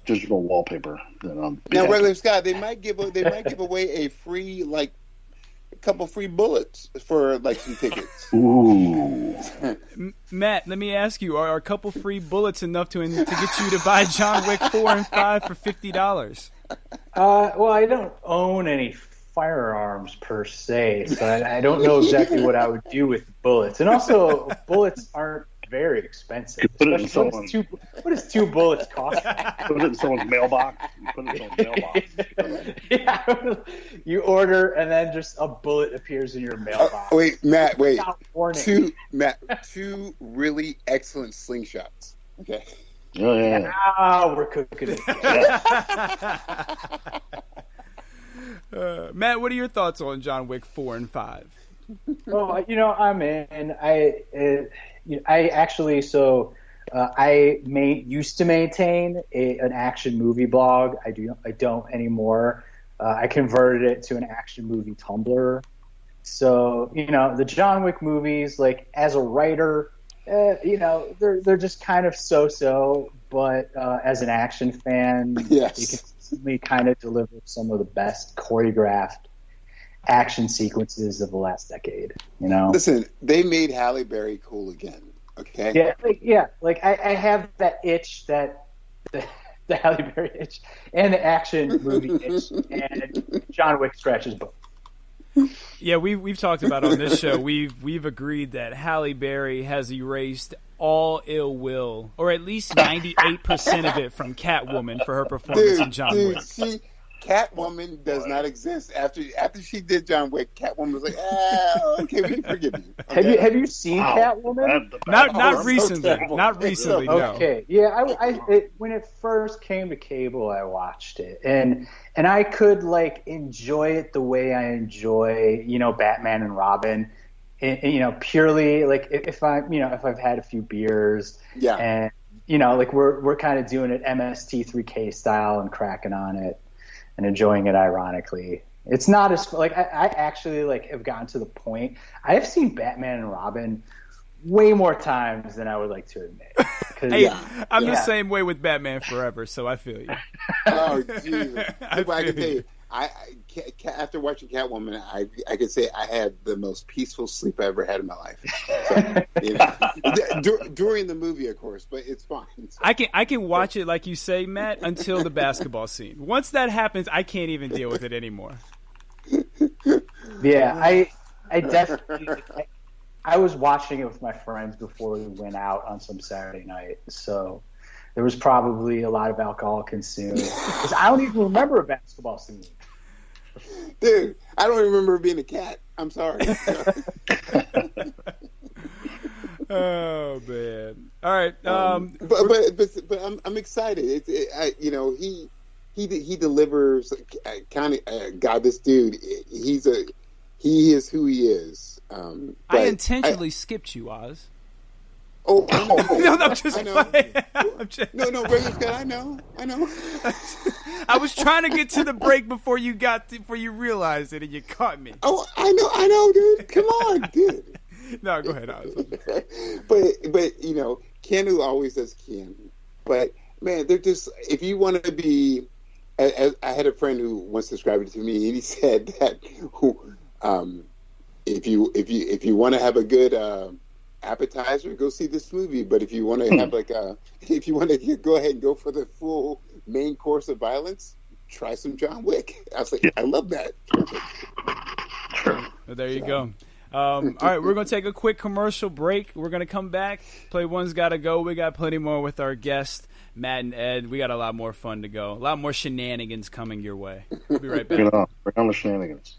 Digital wallpaper. Now, regular Scott, they might give away a free a couple free bullets for some tickets. Ooh. Matt, let me ask you: are a couple free bullets enough to get you to buy John Wick 4 and 5 for $50? Well, I don't own any firearms per se, so I don't know exactly what I would do with bullets. And also, bullets aren't very expensive. Put it in someone's, what does 2 bullets cost? Put it in someone's mailbox. Yeah, you order and then just a bullet appears in your mailbox. Wait, Matt. Wait. 2 really excellent slingshots. Okay. Oh, yeah. Ah, we're cooking it. Matt, what are your thoughts on John Wick 4 and 5? Well, I'm in. I actually used to maintain an action movie blog. I don't anymore. I converted it to an action movie Tumblr. So the John Wick movies, as a writer, they're just kind of so-so. But as an action fan, yes, you can certainly kind of deliver some of the best choreographed action sequences of the last decade. Listen, they made Halle Berry cool again. Okay. I have that itch, the Halle Berry itch, and the action movie itch, and John Wick scratches both. Yeah, we've talked about on this show. We've agreed that Halle Berry has erased all ill will, or at least 98% of it, from Catwoman for her performance in John Wick. Catwoman does not exist. After she did John Wick, Catwoman was like, okay, we can forgive you. Okay? Have you seen Catwoman? Not recently. Not recently. No. Okay. Yeah, when it first came to cable, I watched it, and I could enjoy it the way I enjoy Batman and Robin, and, purely if I've had a few beers, and we're kind of doing it MST3K style and cracking on it and enjoying it ironically. It's not as I actually have gotten to the point. I have seen Batman and Robin way more times than I would like to admit. Hey, I'm the same way with Batman Forever, so I feel you. Oh, Jesus. I can tell you, after watching Catwoman, I can say I had the most peaceful sleep I ever had in my life. So, during the movie, of course, but it's fine. So. I can watch it like you say, Matt, until the basketball scene. Once that happens, I can't even deal with it anymore. Yeah, I definitely. I was watching it with my friends before we went out on some Saturday night, so there was probably a lot of alcohol consumed. Because I don't even remember a basketball scene. Dude, I don't remember being a cat. I'm sorry. Oh man! All right, but I'm excited. He delivers. God, this dude. He is who he is. I intentionally skipped you, Oz. Oh, I know. No, I'm just playing. No, Ray Scott, I know. I was trying to get to the break before you realized it, and you caught me. Oh, I know, dude. Come on, dude. No, go ahead, Oz. But Keanu always does Keanu. But man, they're just, if you want to be, I had a friend who once described it to me, and he said that if you want to have a good appetizer, go see this movie. But if you want to have if you want to go ahead and go for the full main course of violence, try some John Wick. I was like, I love that. Sure. Well, there you go. All right, we're going to take a quick commercial break. We're going to come back, play One's Gotta Go. We got plenty more with our guest, Matt and Ed, we got a lot more fun to go. A lot more shenanigans coming your way. We'll be right back. Bring on the shenanigans.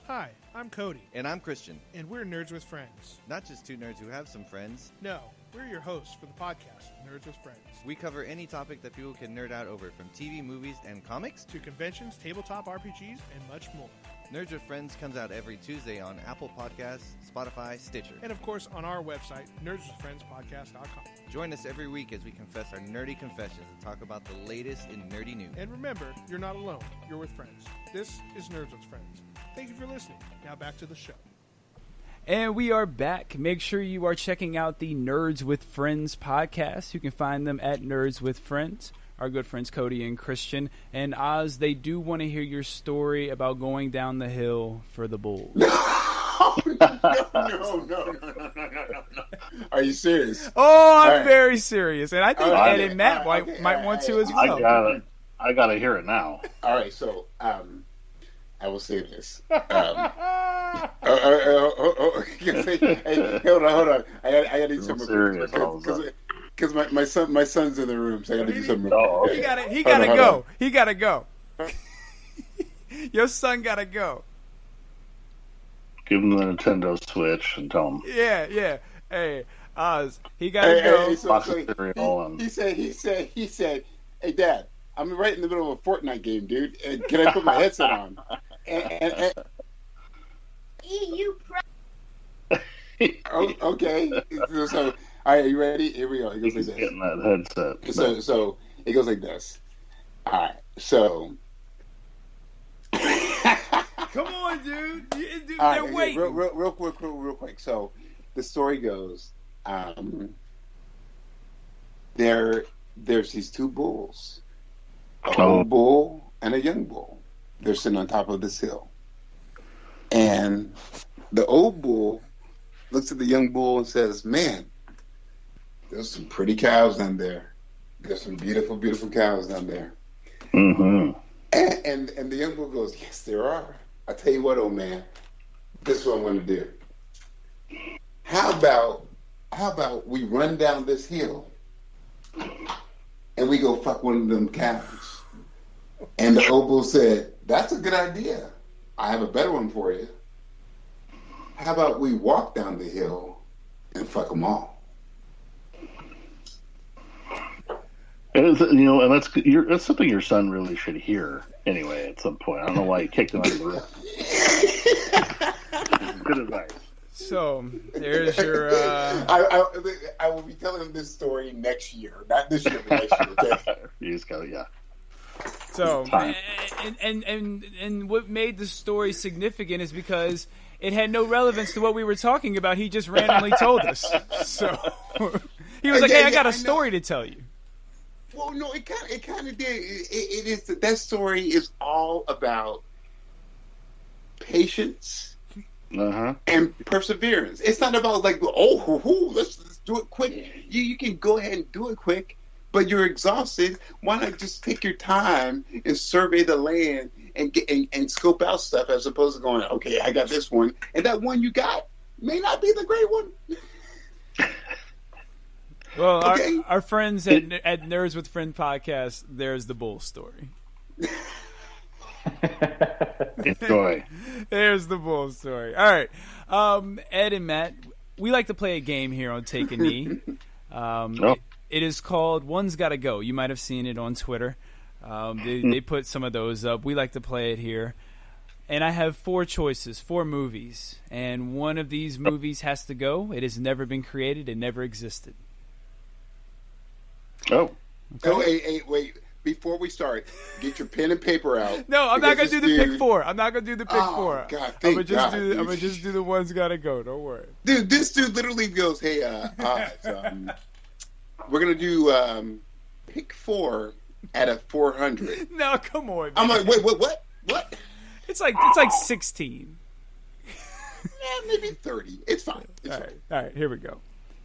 Hi, I'm Cody. And I'm Christian. And we're Nerds with Friends. Not just two nerds who have some friends. No, we're your hosts for the podcast, Nerds with Friends. We cover any topic that people can nerd out over, from TV, movies, and comics to conventions, tabletop RPGs, and much more. Nerds with Friends comes out every Tuesday on Apple Podcasts, Spotify, Stitcher. And of course on our website, nerdswithfriendspodcast.com. Join us every week as we confess our nerdy confessions and talk about the latest in nerdy news. And remember, you're not alone. You're with friends. This is Nerds with Friends. Thank you for listening. Now back to the show. And we are back. Make sure you are checking out the Nerds with Friends podcast. You can find them at Nerds with Friends. Our good friends Cody and Christian. And Oz, they do want to hear your story about going down the hill for the Bulls. No. Are you serious? Oh, I'm very serious. And I think Ed and Matt might want to as well. I gotta hear it now. All right, so I will say this. Hey, hold on. I gotta do something because my son's in the room, so I gotta do something. He gotta go. Your son gotta go. Give him the Nintendo Switch and tell him. Yeah. Hey, Oz, he gotta go. He said, "Hey, Dad, I'm right in the middle of a Fortnite game, dude. Can I put my headset on?" Okay. So, all right, you ready? Here we go. It goes like this. Getting that headset. So it goes like this. All right. So. Come on, dude. They're waiting. Real quick. So the story goes, there's these two bulls, an old bull and a young bull. They're sitting on top of this hill, and the old bull looks at the young bull and says, "Man, there's some pretty cows down there. There's some beautiful, beautiful cows down there." Mm-hmm. And the young bull goes, "Yes, there are. I tell you what, old man, this is what I'm going to do. How about we run down this hill and we go fuck one of them cows?" And the old bull said, "That's a good idea. I have a better one for you. How about we walk down the hill and fuck them all?" And that's something your son really should hear anyway at some point. I don't know why you kicked him out of the room. Good advice. So there's your. I will be telling him this story next year, not this year, but next year. Okay? You just go, yeah. So and what made the story significant is because it had no relevance to what we were talking about. He just randomly told us. So he was like, "Hey, I got a story to tell you." Well, no, it kind of did. It is that story is all about patience and perseverance. It's not about like, let's do it quick. You can go ahead and do it quick, but you're exhausted. Why not just take your time and survey the land and scope out stuff as opposed to going, okay, I got this one, and that one you got may not be the great one. Well, okay. our friends at Nerds with Friend podcast, there's the bull story. Enjoy. There's the bull story. All right. Ed and Matt, we like to play a game here on Take a Knee. It is called One's Gotta Go. You might have seen it on Twitter. They put some of those up. We like to play it here. And I have 4 choices, 4 movies. And one of these movies has to go. It has never been created. It never existed. Oh. Okay. Oh, hey, wait. Before we start, get your pen and paper out. No, I'm not going to do the pick 4. I'm not going to do the pick 4. God, I'm going to just do the One's Gotta Go. Don't worry. Dude, this dude literally goes, hey, we're going to do pick 4 out of 400. No, come on, man. I'm like, wait, what? It's like 16. Yeah, maybe 30. It's fine. All right, here we go.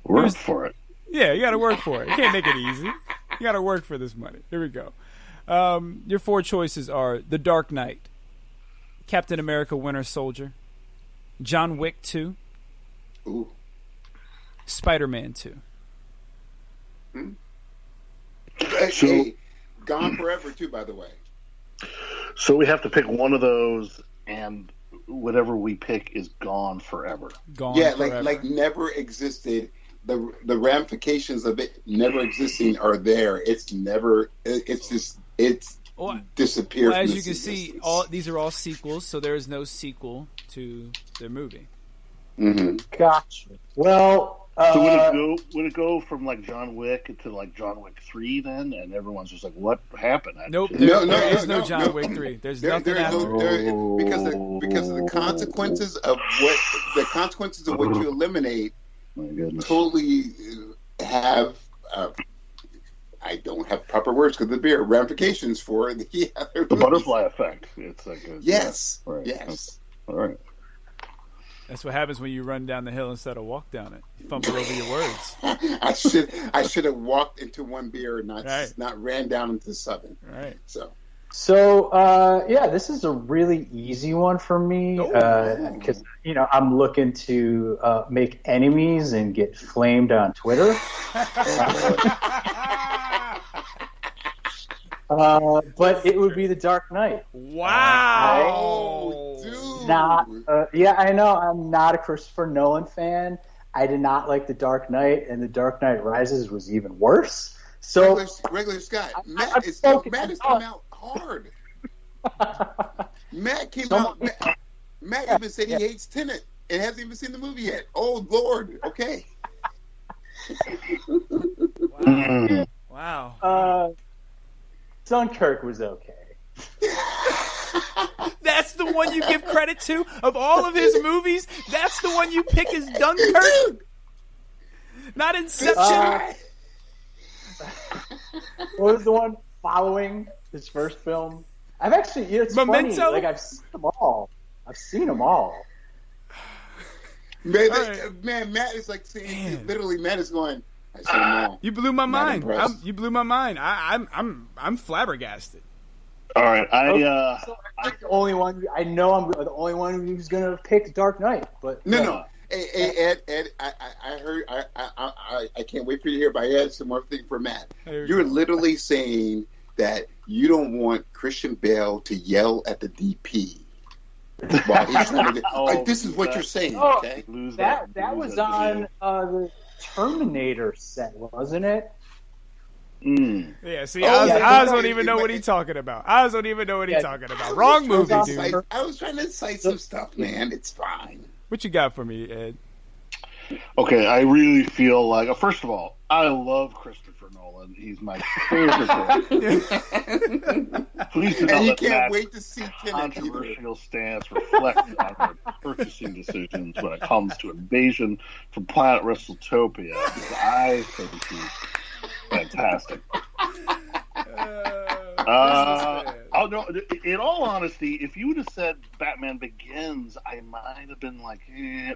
Work for it. Yeah, you got to work for it. You can't make it easy. You got to work for this money. Here we go. Your 4 choices are The Dark Knight, Captain America Winter Soldier, John Wick 2, Spider-Man 2. Hey, Gone Forever too, by the way. So we have to pick one of those, and whatever we pick is gone forever. Gone forever. like never existed. The ramifications of it never existing are there. It's never. It's just. It's disappeared. Well, as you can see, these are all sequels, so there is no sequel to the movie. Mm-hmm. Gotcha. Well, so would it go from like John Wick to like John Wick 3 then, and everyone's just like, what happened? Nope. There is no John Wick 3. There's nothing after. Because of the consequences of what you eliminate. My goodness. Totally have. I don't have proper words because of the beer. Ramifications for the other the butterfly effect. It's like yes, right. Yes. All right. That's what happens when you run down the hill instead of walk down it. You fumble over your words. I should have walked into one beer, not ran down into the southern. Right. So this is a really easy one for me because I'm looking to make enemies and get flamed on Twitter. But it would be The Dark Knight. Wow, dude. I know I'm not a Christopher Nolan fan. I did not like The Dark Knight, and The Dark Knight Rises was even worse. So regular Scott, Matt has come out hard. Matt came out. Matt even said he hates Tenet and hasn't even seen the movie yet. Oh Lord, okay. Wow. Dunkirk was okay. That's the one you give credit to? Of all of his movies, that's the one you pick as Dunkirk? Not Inception? What was the one following his first film? I've actually, it's Memento? funny. Like, I've seen them all. Man, Matt is like saying, literally, Matt is going, I said no. You blew my mind. You blew my mind. I'm flabbergasted. All right, I'm the only one. I know I'm the only one who's gonna pick Dark Knight. But no. Hey, Ed, I heard. I can't wait for you to hear. But I had some more thing for Matt. You're literally saying that you don't want Christian Bale to yell at the DP while he's trying to. This is what you're saying, okay? That was on the Terminator set, wasn't it? Yeah, see, I don't even know what he's talking about. Wrong movie, dude. I was trying to cite some stuff, man. It's fine. What you got for me, Ed? Okay, I really feel like, first of all, I love Christopher Nolan. He's my favorite. Please do not and you let can't wait to see controversial stance reflect on our purchasing decisions when it comes to Invasion from Planet WrestleTopia. I think he's fantastic. In all honesty, if you would have said Batman Begins, I might have been like,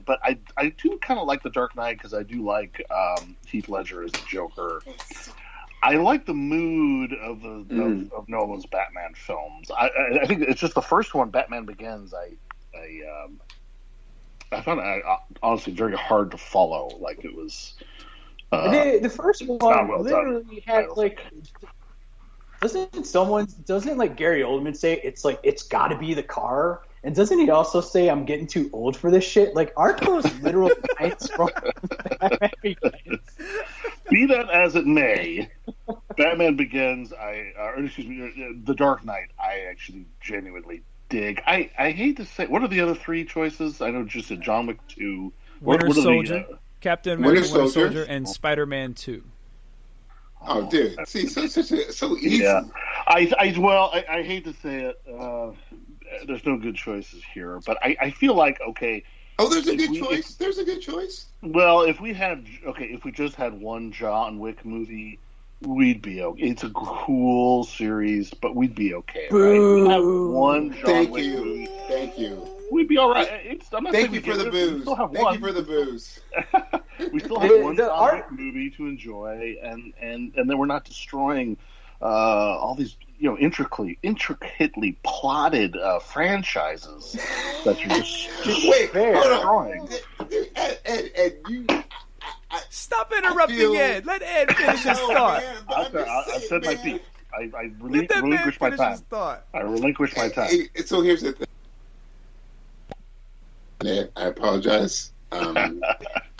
but I do kind of like The Dark Knight because I do like Heath Ledger as the Joker. I like the mood of of Nolan's Batman films. I think it's just the first one, Batman Begins. I found it honestly very hard to follow. Like it was. The first one literally had like. Doesn't like Gary Oldman say it's got to be the car? And doesn't he also say I'm getting too old for this shit? Like, aren't those literal lines from Batman Begins? Be that as it may, Batman Begins, The Dark Knight, I actually genuinely dig. I hate to say, what are the other three choices? I know just John Wick 2, Winter Soldier, Captain America, Winter Soldier, and Spider-Man 2. Oh, dude! See, so easy. Yeah, I hate to say it. There's no good choices here, but I feel like okay. Oh, there's a good choice. There's a good choice. Well, if we just had one John Wick movie, we'd be okay. It's a cool series, but we'd be okay. Right? We have one John Wick movie. Thank you. We'd be all right. Thank you for the booze. Thank you for the booze. We still have one John Wick movie to enjoy, and then we're not destroying all these intricately plotted franchises that you're just wait. destroying. Stop interrupting Ed. Let Ed finish his thought. I said my piece. I relinquished my time. I relinquished my time. So here's the thing. Ed, I apologize.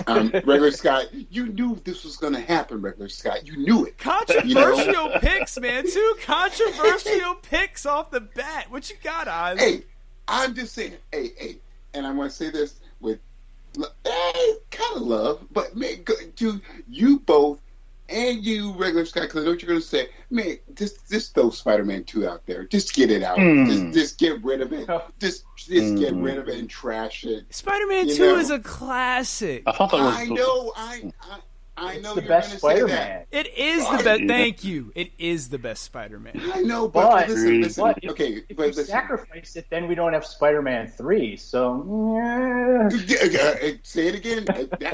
Regular Scott, you knew this was going to happen, Regular Scott. You knew it. Controversial picks, man. 2 controversial picks off the bat. What you got, Oz? Hey, I'm just saying, hey, and I want to say this with kind of love, but man, to you both and you, Regular Scott, because I know what you're going to say. Man, just throw Spider-Man 2 out there. Just get it out. Just get rid of it. Just get rid of it and trash it. Spider-Man 2 is a classic. I thought that was. I know. It's the best Spider-Man. It is the best. Thank you. It is the best Spider-Man. I know, but listen. If you sacrifice it, then we don't have Spider-Man 3. So say it again,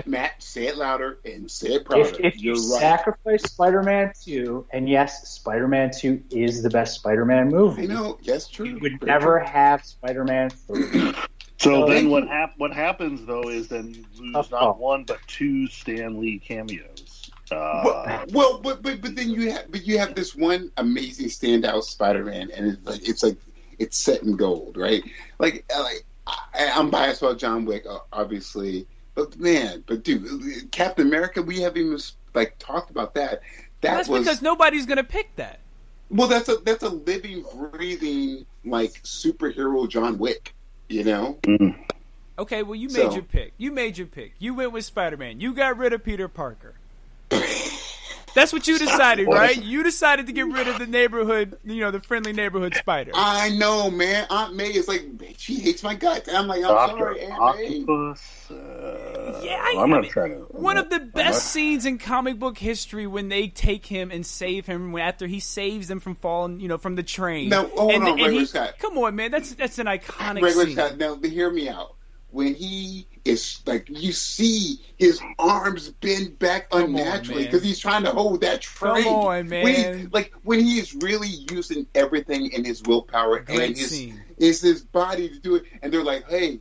Matt. Say it louder and say it prouder. If you sacrifice Spider-Man 2, and yes, Spider-Man 2 is the best Spider-Man movie. I know. Yes, true. You would never have Spider-Man 3. So then what happens, though, is then you lose not 1 but 2 Stan Lee cameos. But then you have this one amazing standout Spider-Man, and it's set in gold, right? I'm biased about John Wick, obviously, but dude, Captain America, we haven't even talked about that. That's because nobody's gonna pick that. Well, that's a living, breathing superhero John Wick. You know? Okay, well, you made your pick. You went with Spider-Man. You got rid of Peter Parker. That's what you decided, right? You decided to get rid of the neighborhood, the friendly neighborhood spider. I know, man. Aunt May is she hates my guts. I'm like, I'm sorry, Aunt May. I'm not trying to. One of the best scenes in comic book history when they take him and save him after he saves them from falling, from the train. No, hold on, Regular Scott. Come on, man. That's an iconic Regular scene. Scott, now hear me out. When he is you see his arms bend back unnaturally because he's trying to hold that train. Come on, man. When he is really using everything in his willpower and his body to do it, and they're like, "Hey,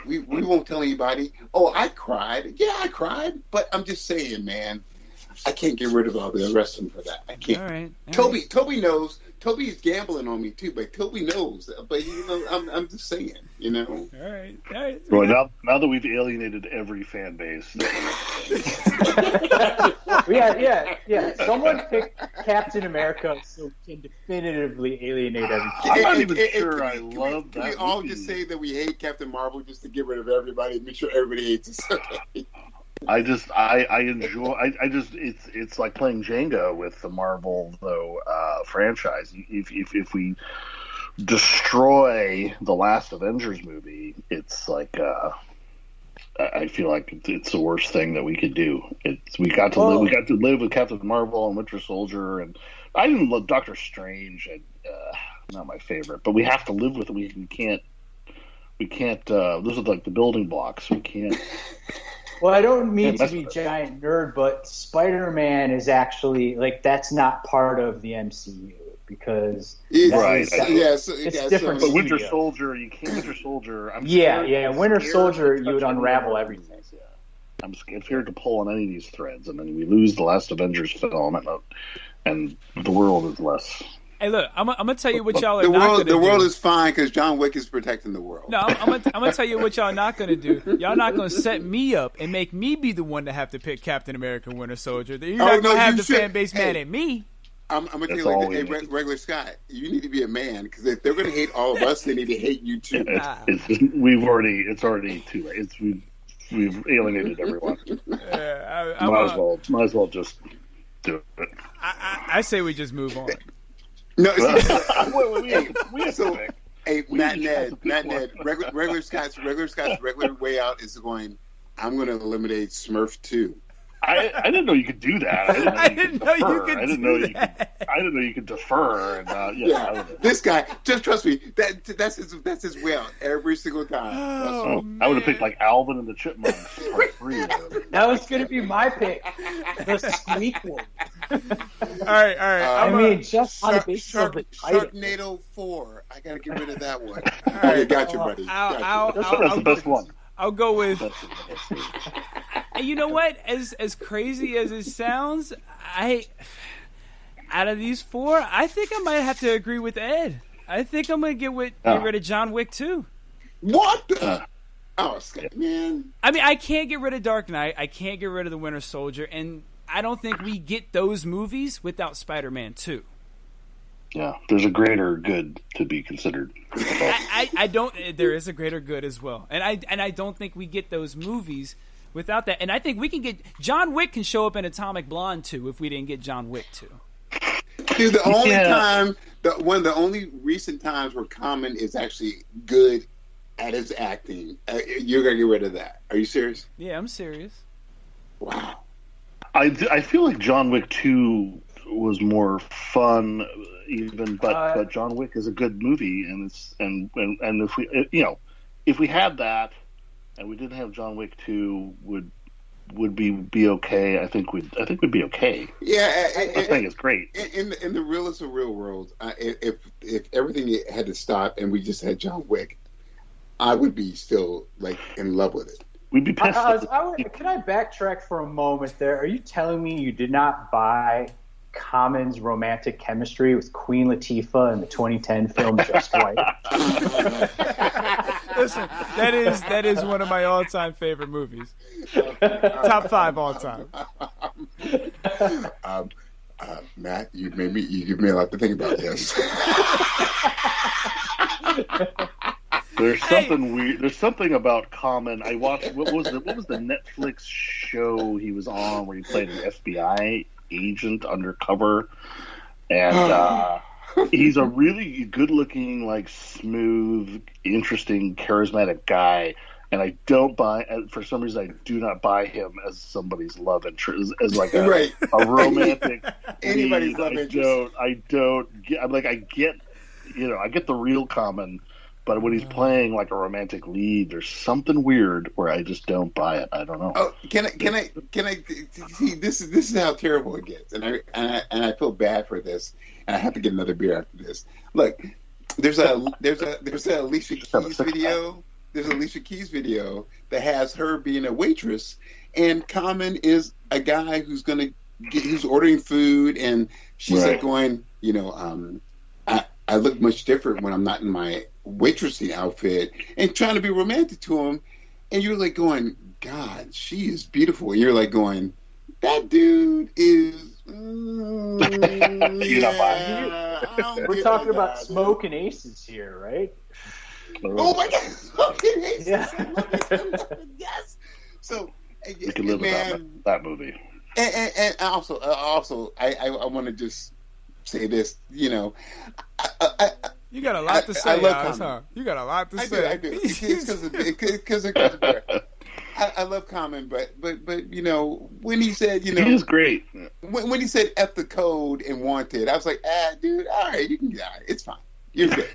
we won't tell anybody." Oh, I cried. Yeah, I cried. But I'm just saying, man, I can't get rid of all the rest of them for that. I can't. All right. Toby knows. Toby's gambling on me too, but Toby knows. But I'm just saying, All right. Well, now that we've alienated every fan base. yeah. Someone picked Captain America so we can definitively alienate everything. I'm not even sure I love that. Can we all just say that we hate Captain Marvel just to get rid of everybody and make sure everybody hates us? I enjoy. It's like playing Jenga with the Marvel franchise. If we destroy the last Avengers movie, it's like I feel like it's the worst thing that we could do. We got to live with Captain Marvel and Winter Soldier, and I didn't love Doctor Strange. Not my favorite, but we have to live with it. We can't. Those are like the building blocks. We can't. Well, I don't mean to be a giant nerd, but Spider-Man is actually that's not part of the MCU because it's different. But Winter Soldier, you can't. Winter Soldier. Winter Soldier, you would unravel everything. Yeah. I'm scared to pull on any of these threads, and then we lose the last Avengers film, and the world is less. Hey, look, I'm gonna tell you what y'all are not gonna do. The world is fine because John Wick is protecting the world. No, I'm gonna tell you what y'all not gonna do. Y'all not gonna set me up and make me be the one to have to pick Captain America, Winter Soldier. You're not gonna have the fan base mad at me. I'm gonna tell you Regular Scott, you need to be a man because if they're gonna hate all of us, they need to hate you too. It's already too late. We've alienated everyone. Might as well just do it. I say we just move on. No, Matt Ned, regular Scott's regular way out is going, I'm going to eliminate Smurf 2. I didn't know you could do that. I didn't know you could do that. I didn't know you could defer. This guy, just trust me, that's his way out every single time. I would have picked Alvin and the Chipmunks. That was going to be my pick. The squeak one. All right. Just on the basis of the title. Sharknado 4. I got to get rid of that one. I got you, buddy. That's the best one. I'll go with. And you know what? As crazy as it sounds, out of these four, I think I might have to agree with Ed. I think I'm gonna get rid of John Wick too. What the? Oh, man. I mean, I can't get rid of Dark Knight. I can't get rid of The Winter Soldier, and I don't think we get those movies without Spider-Man 2. Yeah, there's a greater good to be considered. I don't. There is a greater good as well, and I don't think we get those movies without that. And I think we can get John Wick can show up in Atomic Blonde 2 if we didn't get John Wick 2. Dude, the only time, one of the only recent times where Common is actually good at his acting, you're gonna get rid of that. Are you serious? Yeah, I'm serious. Wow. I feel like John Wick 2 was more fun, even, but John Wick is a good movie, and if we if we had that and we didn't have John Wick 2, would be okay. I think we'd be okay. Yeah, I think it's great. In the realest of real world, if everything had to stop and we just had John Wick, I would be still like in love with it. We'd be pissed. Can I backtrack for a moment there? Are you telling me you did not buy Common's romantic chemistry with Queen Latifah in the 2010 film Just Right? Listen, that is one of my all-time favorite movies. Top 5 all time. Matt, you give me a lot to think about this. There's something weird. There's something about Common. I watched what was the Netflix show he was on where he played an FBI agent undercover, and he's a really good-looking, like smooth, interesting, charismatic guy. And I don't buy. For some reason, I do not buy him as somebody's love interest, as like a romantic. Anybody's love interest. I don't get. I'm like, I get the real Common. But when he's playing like a romantic lead, there's something weird where I just don't buy it. I don't know. Oh, can I see? This is how terrible it gets, and I feel bad for this, and I have to get another beer after this. Look, there's a Alicia Keys video. There's an Alicia Keys video that has her being a waitress, and Common is a guy who's ordering food, and she's like going, I look much different when I'm not in my waitressing outfit, and trying to be romantic to him, and you're like going, God, she is beautiful, and you're like going, that dude is. We're talking about Smoking Aces here, right? Oh my God, Smoking Aces! Yeah. Yes. So we can live without that movie. And also, I want to just say this, you got a lot to say, Oz, huh? You got a lot to say. I do. Because I love Common, but when he said, he is great. When he said "F the code" and "wanted," I was like, dude, all right, you can get out. It's fine. You're good.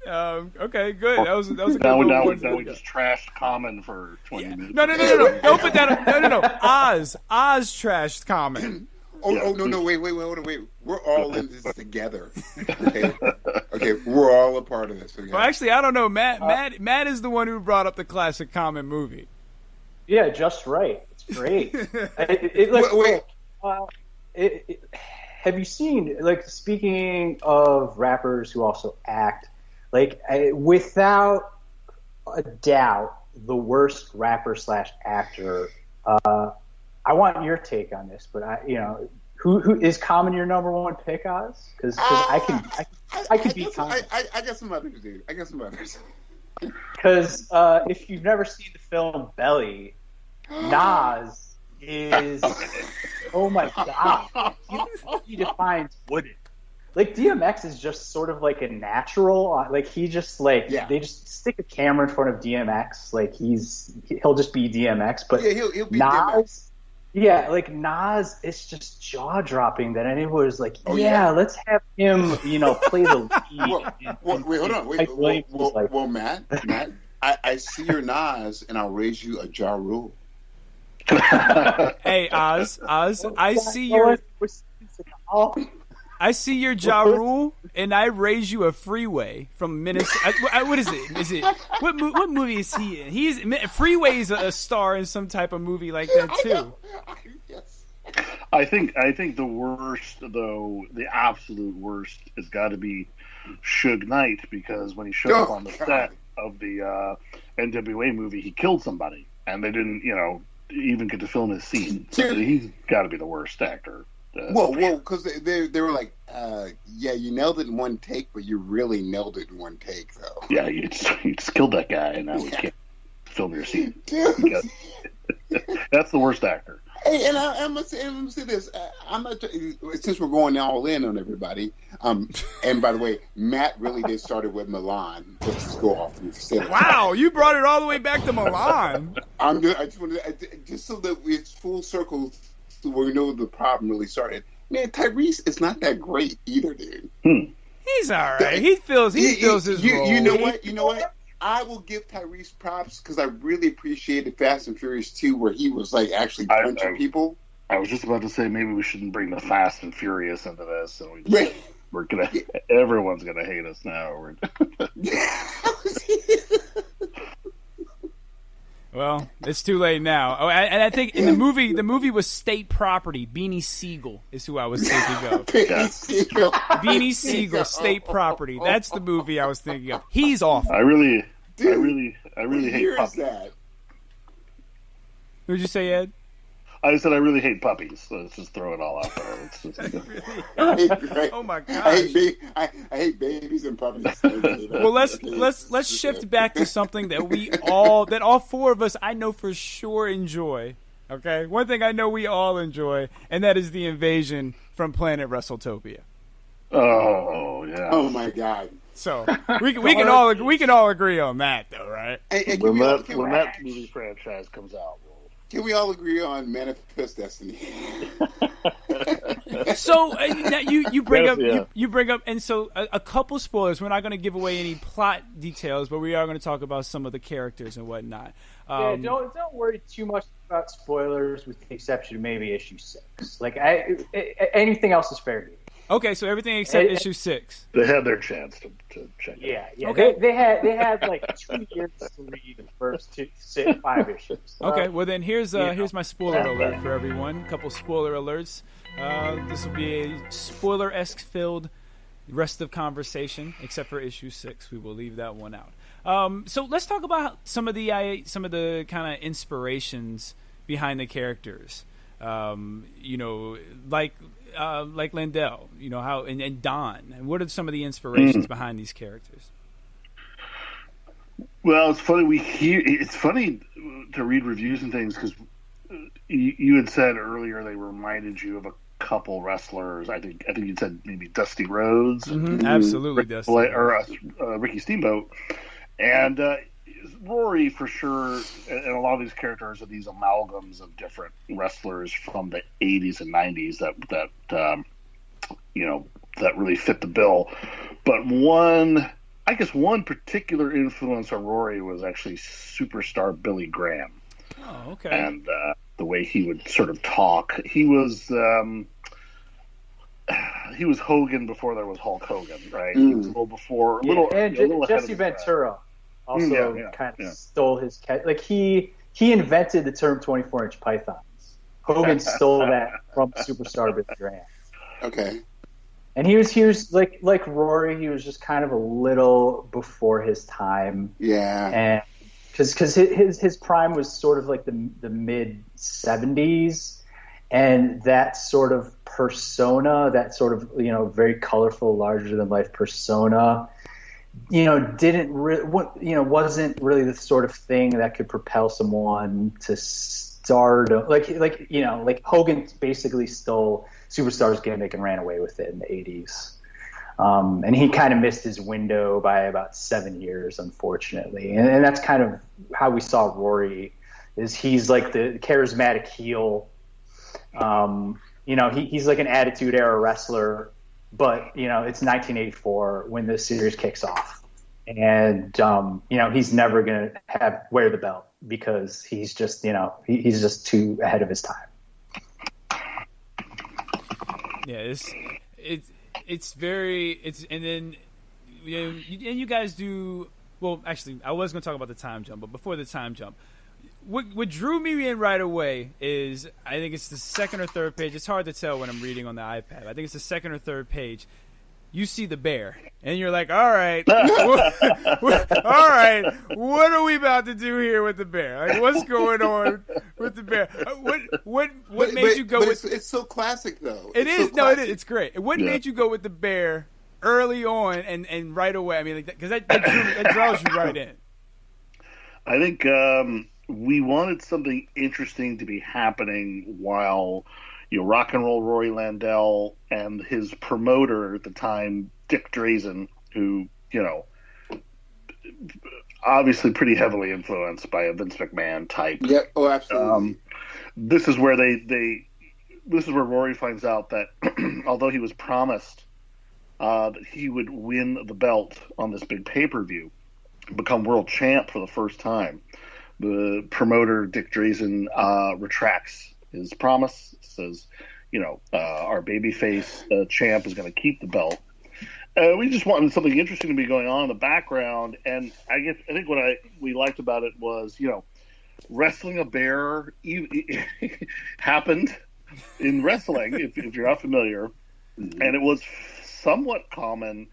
Okay, good. That was a good one. Now we just trashed Common for 20 minutes. No. Don't put that. No. Oz trashed Common. No, wait. We're all in this together. Okay, we're all a part of this. Okay? Well, actually, I don't know. Matt is the one who brought up the classic Common movie. Yeah, Just Right. It's great. Have you seen, like, speaking of rappers who also act, like, without a doubt, the worst rapper / actor. I want your take on this, but who is Common your number one pick, Oz? Because I can beat Common. I got some others, dude. Because if you've never seen the film Belly, Nas is oh my God, he defines wooden. Like DMX is just sort of like a natural. Like he just they just stick a camera in front of DMX. Like he'll just be DMX. But he'll be Nas. DMX. Yeah, like Nas, it's just jaw dropping that anyone was like, let's have him, play the lead. Wait, hold on. Well, Matt, I see your Nas, and I'll raise you a Ja Rule. Hey, Oz, I see your Ja Rule, and I raise you a freeway from Minnesota. What is it? Is it what movie is he in? Freeway is a star in some type of movie like that too. I think the worst, though, the absolute worst, has got to be Suge Knight, because when he showed up on the set of the NWA movie, he killed somebody, and they didn't, even get to film his scene. So he's got to be the worst actor. Well, because they were like, yeah, you nailed it in one take, but you really nailed it in one take, though. Yeah, you just killed that guy, and now we can't film your scene. That's the worst actor. Hey, and I'm gonna say this. I'm not, since we're going all in on everybody. And by the way, Matt really did start it with Milan. Let's just go off and say that. Wow, you brought it all the way back to Milan. I just wanted just so that it's full circle, so we know the problem really started. Man, Tyrese is not that great either, dude. He's all right. He feels his role. You know what? I will give Tyrese props because I really appreciated Fast and Furious 2, where he was like actually punching people. I was just about to say maybe we shouldn't bring the Fast and Furious into this, and everyone's gonna hate us now. Well, it's too late now. Oh, and I think in the movie was State Property. Beanie Siegel is who I was thinking of. Beanie Siegel, State Property. That's the movie I was thinking of. He's awful. I really hate puppies. That? What'd you say, Ed? I said I really hate puppies. So let's just throw it all out there. It's just, oh my gosh! I hate babies and puppies. Well, let's shift back to something that all four of us I know for sure enjoy. Okay, one thing I know we all enjoy, and that is the invasion from Planet WrestleTopia. Oh yeah! Oh my God! So we can all agree on that, though, right? When that movie franchise comes out. Can we all agree on Manifest Destiny? So you bring up, and so a couple spoilers. We're not going to give away any plot details, but we are going to talk about some of the characters and whatnot. Don't worry too much about spoilers, with the exception of maybe issue 6. Like anything else is fair game. Okay, so everything except issue 6. They had their chance to check it out. Yeah. Okay. They had like 2 years to read the first 5 issues. Okay, well then here's my spoiler alert for everyone. A couple spoiler alerts. This will be a spoiler-esque filled rest of conversation, except for issue 6. We will leave that one out. So let's talk about some of the kind of inspirations behind the characters. Like Landell, how and Don, and what are some of the inspirations behind these characters? Well, it's funny it's funny to read reviews and things, because you had said earlier they reminded you of a couple wrestlers. I think you said maybe Dusty Rhodes, absolutely, Dusty, or Ricky Steamboat, and Rory for sure. And a lot of these characters are these amalgams of different wrestlers from the 80s and 90s that really fit the bill. But one particular influence on Rory was actually superstar Billy Graham. Oh, okay. And the way he would sort of talk. He was Hogan before there was Hulk Hogan, right? He was a little before, Jesse Ventura also kind of stole his catch. Like he invented the term 24-inch pythons. Hogan stole that from superstar Billy Graham. Okay. And he was like Rory. He was just kind of a little before his time. Yeah. And because his prime was sort of like the mid 70s, and that sort of persona, that sort of very colorful, larger than life persona, wasn't really the sort of thing that could propel someone to stardom. Like Hogan basically stole Superstar's gimmick and ran away with it in the 80s. And he kind of missed his window by about 7 years, unfortunately. And that's kind of how we saw Rory, is he's like the charismatic heel. He's like an Attitude Era wrestler, but, it's 1984 when the series kicks off. And, he's never going to wear the belt because he's just, he's just too ahead of his time. Yeah, and then you guys do well. Actually, I was going to talk about the time jump, but before the time jump, what drew me in right away is I think it's the second or third page. It's hard to tell when I'm reading on the iPad. I think it's the second or third page. You see the bear, and you're like, all right, all right, what are we about to do here with the bear? Like, what's going on with the bear? What made you go with? It's so classic, though. It is. No, it is. It's great. What made you go with the bear early on and right away? I mean, because that draws you right in. I think we wanted something interesting to be happening while Rock and Roll Rory Landell and his promoter at the time, Dick Drazen, who, obviously pretty heavily influenced by a Vince McMahon type. Yeah, oh, absolutely. This is where this is where Rory finds out that although he was promised that he would win the belt on this big pay-per-view, become world champ for the first time, the promoter, Dick Drazen, retracts his promise, says, our babyface champ is going to keep the belt. We just wanted something interesting to be going on in the background, and I think what we liked about it was, wrestling a bear happened in wrestling, if you're not familiar, and it was somewhat common.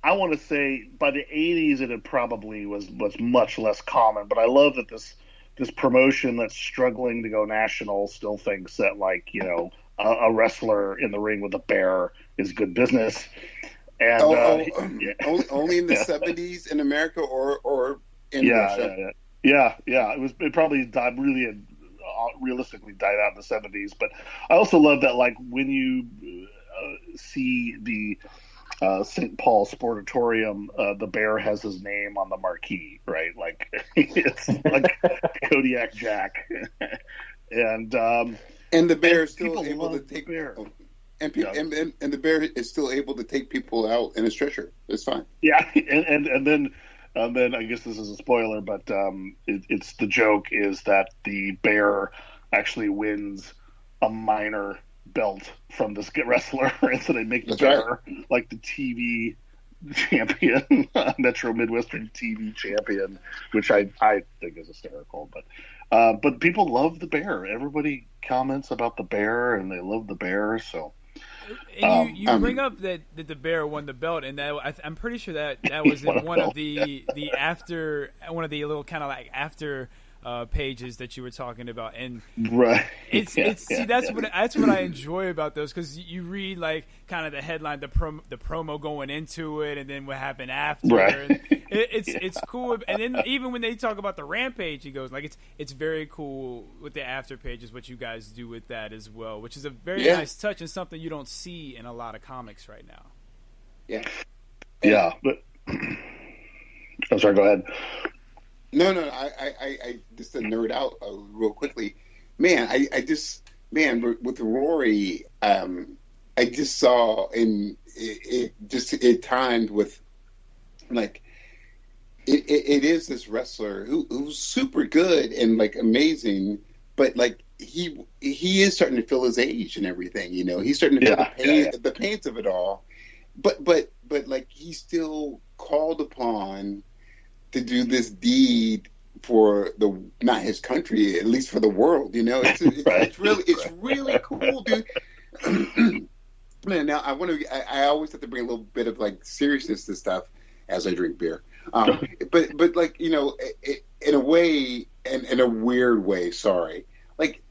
I want to say by the 80s it probably was much less common, but I love that this promotion that's struggling to go national still thinks that, like, a wrestler in the ring with a bear is good business. And only in the 70s in America or in Russia? Yeah. It probably died realistically died out in the 70s. But I also love that, like, when you see the St. Paul Sportatorium, the bear has his name on the marquee, right? Like, it's like Kodiak Jack, and the bear is still able to take and the bear is still able to take people out in a stretcher. It's fine. Yeah, and then I guess this is a spoiler, but it's the joke is that the bear actually wins a minor belt from this wrestler, and so they make the bear like the TV champion, Metro Midwestern TV champion, which I think is hysterical. But people love the bear. Everybody comments about the bear, and they love the bear. So, and you bring up that the bear won the belt, and I'm pretty sure that was in one of the little kind of like after pages that you were talking about, and see that's what I enjoy about those, because you read like kind of the headline, the promo going into it, and then what happened after. And it's cool. And then even when they talk about the Rampage, he goes like it's very cool with the after pages, what you guys do with that as well, which is a very nice touch and something you don't see in a lot of comics right now. Yeah, but I'm sorry, go ahead. No, I just to nerd out real quickly. Man, with Rory, I just saw, and it timed with, like, it is this wrestler who's super good and, like, amazing, but, like, he is starting to feel his age and everything, he's starting to feel the pains of it all, but like, he's still called upon to do this deed for not his country, at least for the world. It's really cool, dude. Man, now I always have to bring a little bit of, like, seriousness to stuff as I drink beer. But like, in a way, in a weird way, sorry. Like,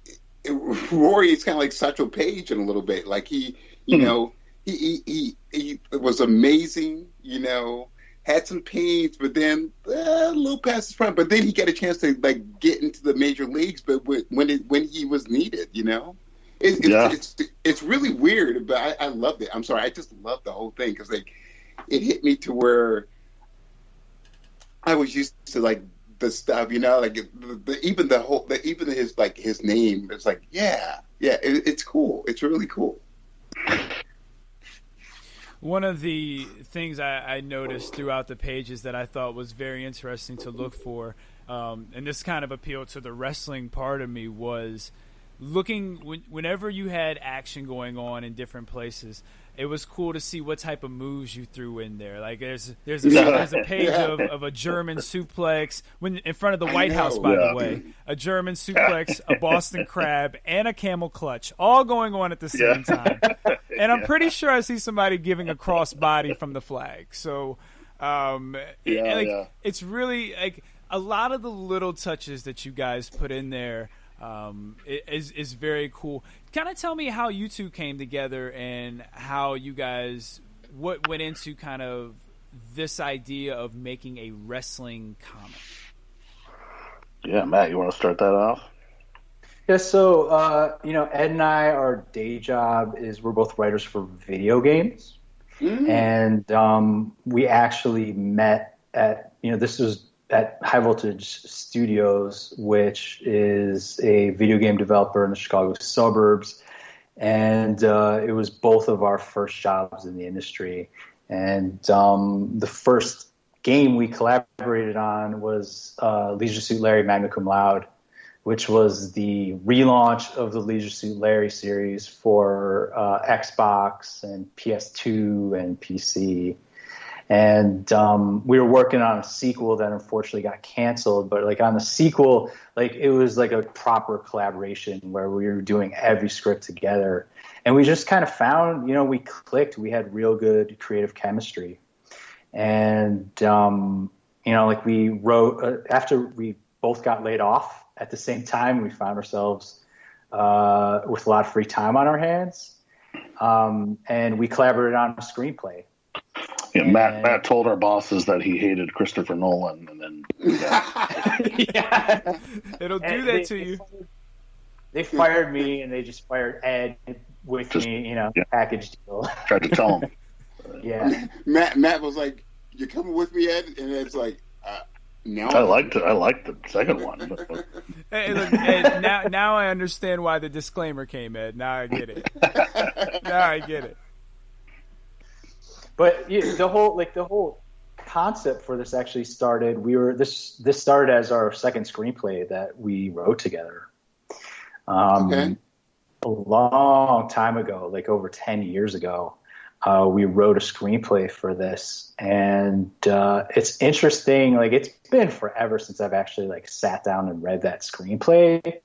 Rory is kind of like Satchel Paige in a little bit. Like, he was amazing, had some pains, but then a little past his prime. But then he got a chance to, like, get into the major leagues, but when he was needed, it's really weird. But I loved it. I'm sorry, I just loved the whole thing, because, like, it hit me to where I was used to, like, the stuff, like even his name. It's like it's cool. It's really cool. One of the things I noticed throughout the pages that I thought was very interesting to look for, and this kind of appealed to the wrestling part of me, was looking whenever you had action going on in different places, it was cool to see what type of moves you threw in there. Like there's a page of a German suplex in front of the White House, by the way. A German suplex, a Boston Crab, and a camel clutch, all going on at the same time. And I'm pretty sure I see somebody giving a crossbody from the flag. So it's really like a lot of the little touches that you guys put in there is very cool. Kind of tell me how you two came together and how you guys what went into kind of this idea of making a wrestling comic. Yeah, Matt, you want to start that off? Yeah, so Ed and I, our day job is we're both writers for video games, and we actually met at this was at High Voltage Studios, which is a video game developer in the Chicago suburbs. And it was both of our first jobs in the industry. And the first game we collaborated on was Leisure Suit Larry Magna Cum Laude, which was the relaunch of the Leisure Suit Larry series for Xbox and PS2 and PC. And we were working on a sequel that unfortunately got canceled. But like on the sequel, like it was like a proper collaboration where we were doing every script together. And we just kind of found, we clicked. We had real good creative chemistry. And, like we wrote, after we both got laid off at the same time, we found ourselves with a lot of free time on our hands. And we collaborated on a screenplay. Yeah, Matt told our bosses that he hated Christopher Nolan, and then it'll do that to you. They fired me, and they just fired Ed with me. Package deal. Tried to tell him. Yeah, Matt was like, "You're coming with me, Ed," and Ed's like, "No." I liked the second one. But... Hey, look, Ed, now I understand why the disclaimer came, Ed. Now I get it. But the whole concept for this actually started. This started as our second screenplay that we wrote together. A long time ago, like over 10 years ago, we wrote a screenplay for this, and it's interesting. Like it's been forever since I've actually like sat down and read that screenplay,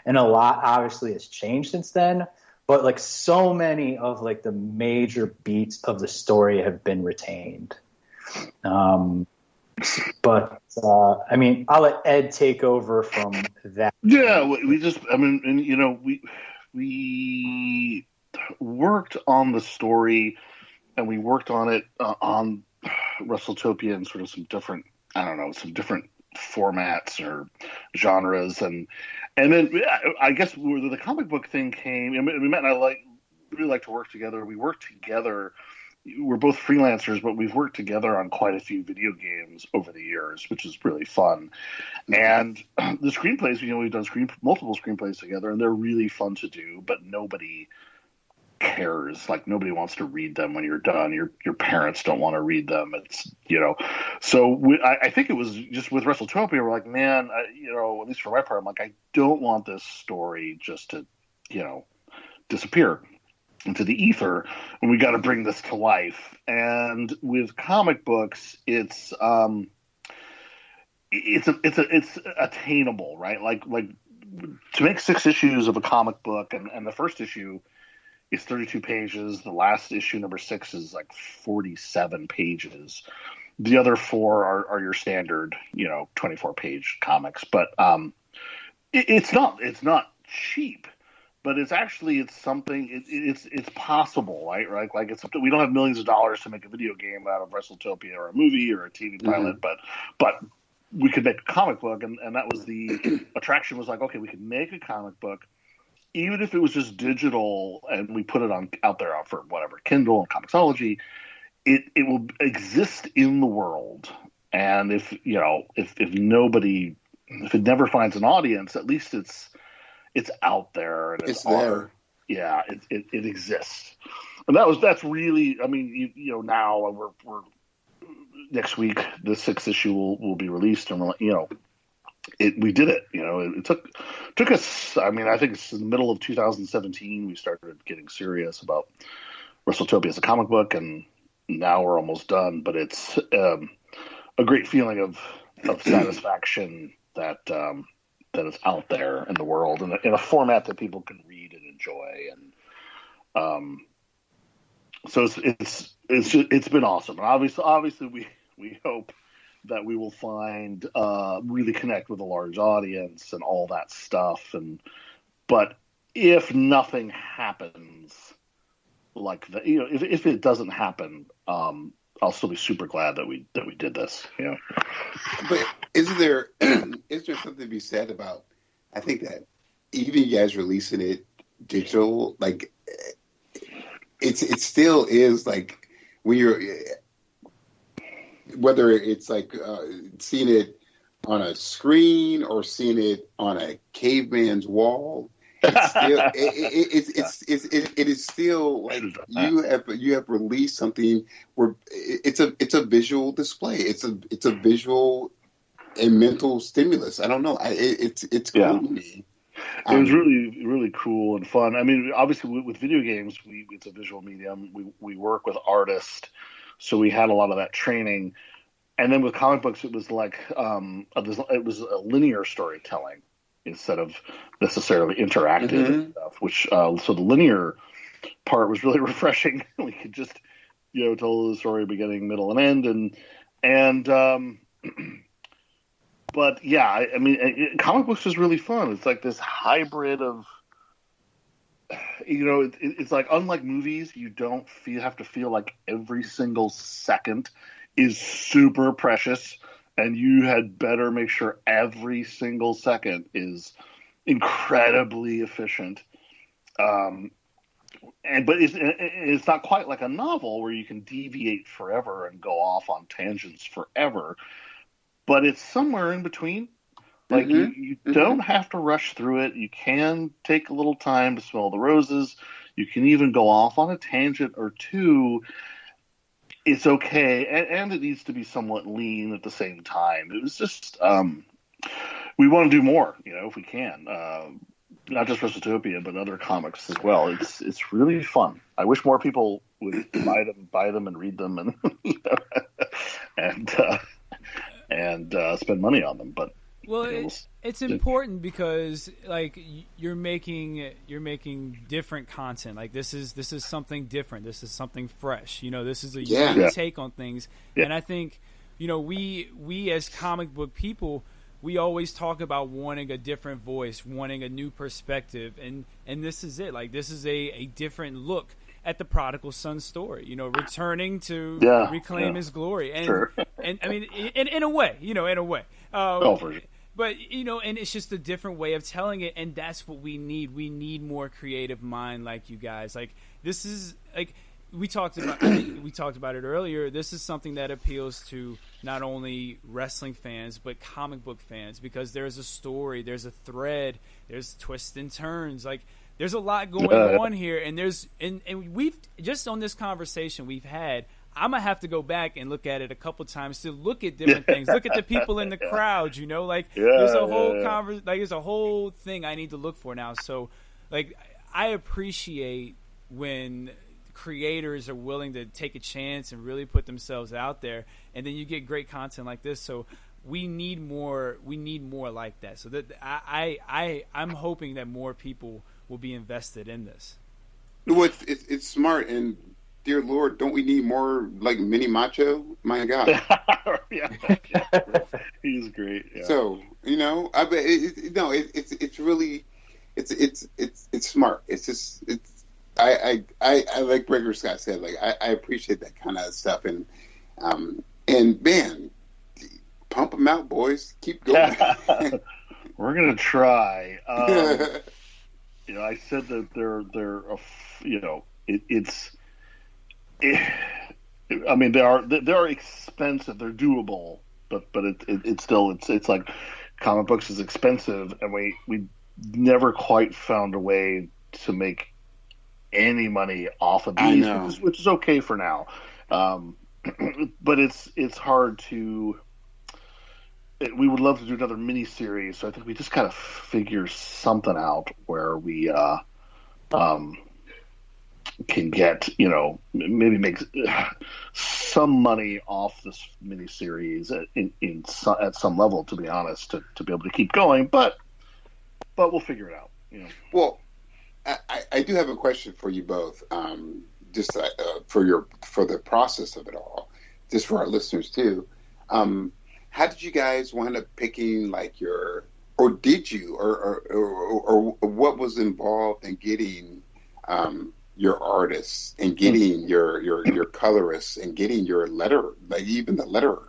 and a lot obviously has changed since then. But like so many of like the major beats of the story have been retained. I'll let Ed take over from that. Yeah, we worked on the story, and we worked on it on WrestleTopia in sort of some different formats or genres, and then I guess the comic book thing came. Matt and I really like to work together. We work together. We're both freelancers, but we've worked together on quite a few video games over the years, which is really fun. And the screenplays, we've done multiple screenplays together, and they're really fun to do. But nobody cares. Like nobody wants to read them when you're done. Your parents don't want to read them. It's So I think it was just with WrestleTopia. We're like, man, at least for my part, I'm like, I don't want this story just to disappear into the ether, and we got to bring this to life. And with comic books, it's attainable, right? Like to make 6 issues of a comic book, and the first issue is 32 pages. The last issue, number 6, is like 47 pages. The other 4 are your standard, 24-page comics. But it's not cheap. But it's something. It's possible, right? Right? Like it's something. We don't have millions of dollars to make a video game out of WrestleTopia or a movie or a TV pilot, but we could make a comic book, and that was the attraction. Was like, okay, we could make a comic book, even if it was just digital, and we put it out there for whatever Kindle and Comixology. It will exist in the world, and if it never finds an audience, at least it's out there and it's there. Yeah, it exists, and that's really. I mean, now we're next week the 6th issue will be released, and we did it. It took us. I mean, I think it's in the middle of 2017 we started getting serious about WrestleTopia as a comic book, and now we're almost done. But it's a great feeling of satisfaction that that is out there in the world in a format that people can read and enjoy, and so it's been awesome. And obviously we hope that we will find really connect with a large audience and all that stuff. But if nothing happens like that, if it doesn't happen, I'll still be super glad that we did this. But is there something to be said about? I think that even you guys releasing it digital, like it still is like when you're, whether it's like seeing it on a screen or seeing it on a caveman's wall. It is still like you have released something where it's a visual display. It's a visual and mental stimulus. I don't know. It's cool to me. It was really, really cool and fun. I mean, obviously with video games, it's a visual medium. We work with artists, so we had a lot of that training. And then with comic books, it was like it was a linear storytelling instead of necessarily interactive and stuff. Which so the linear part was really refreshing. We could just tell the story beginning, middle, and end, and but yeah, I mean, comic books is really fun. It's like this hybrid of, it's like unlike movies, you don't have to feel like every single second is super precious, and you had better make sure every single second is incredibly efficient. But it's not quite like a novel where you can deviate forever and go off on tangents forever. But it's somewhere in between. Like you don't have to rush through it. You can take a little time to smell the roses. You can even go off on a tangent or two. It's okay, and it needs to be somewhat lean at the same time. It was just we want to do more, if we can. Not just WrestleTopia, but other comics as well. It's really fun. I wish more people would buy them and read them, and spend money on them. But it's important because like you're making different content. Like this is something different. This is something fresh. This is a unique take on things. And I think we as comic book people, we always talk about wanting a different voice, wanting a new perspective, and this is it. Like this is a different look at the prodigal son story, returning to reclaim his glory, and I mean, in a way, but and it's just a different way of telling it, and that's what we need. We need more creative mind like you guys. Like this is like we talked about. I think we talked about it earlier. This is something that appeals to not only wrestling fans but comic book fans because there's a story, there's a thread, there's twists and turns, like. There's a lot going on here, and we've just on this conversation we've had. I'm gonna have to go back and look at it a couple times to look at different things. Look at the people in the crowd, there's a whole there's a whole thing I need to look for now. So, like, I appreciate when creators are willing to take a chance and really put themselves out there, and then you get great content like this. So. We need more like that. So that I'm hoping that more people will be invested in this. Well, it's smart, and dear Lord, don't we need more like Mini Macho? My God, he's great. Yeah. So I bet it's really it's smart. It's just I like Gregor Scott said, like I appreciate that kind of stuff, and man. Pump them out, boys. Keep going. We're gonna try. I said that I mean, they are expensive. They're doable, but it's still it's like comic books is expensive, and we never quite found a way to make any money off of these, which is okay for now. But it's hard to. We would love to do another mini series, so I think we just gotta figure something out where we can get, maybe make some money off this miniseries at some level, to be honest, to be able to keep going. But we'll figure it out. Well, I do have a question for you both, just for the process of it all, just for our listeners too. How did you guys wind up picking or did you, or what was involved in getting your artists and getting your colorists and getting your even the letterer,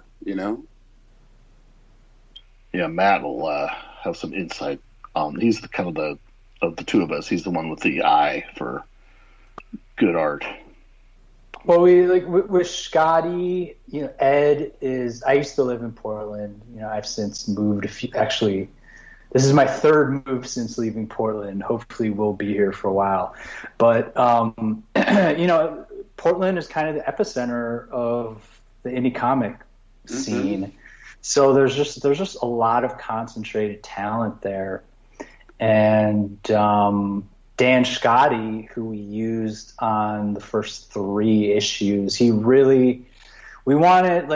Yeah, Matt will have some insight. He's the kind of the two of us. He's the one with the eye for good art. Well, we with Scotty, Ed is. I used to live in Portland. I've since moved actually. This is my third move since leaving Portland. Hopefully we'll be here for a while. But, Portland is kind of the epicenter of the indie comic scene. Mm-hmm. So there's just a lot of concentrated talent there. And Dan Scotty, who we used on the first 3 issues, we wanted,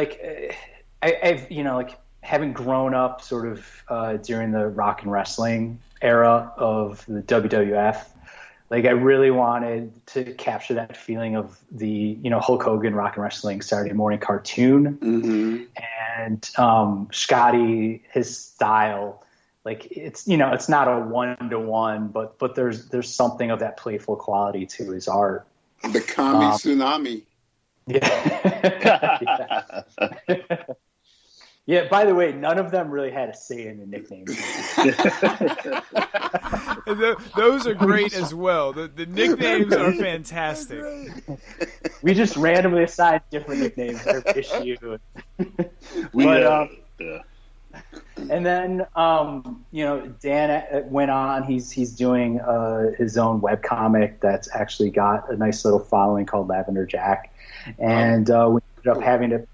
having grown up sort of during the rock and wrestling era of the WWF, I really wanted to capture that feeling of the, Hulk Hogan rock and wrestling Saturday morning cartoon. Mm-hmm. And Scotty, his style, it's not a 1-to-1, but there's something of that playful quality to his art. The Kami Tsunami. Yeah. Yeah, by the way, none of them really had a say in the nicknames. Those are great as well. The nicknames are fantastic. We just randomly assigned different nicknames every issue. And then, Dan went on. He's doing his own webcomic that's actually got a nice little following called Lavender Jack. And we ended up having to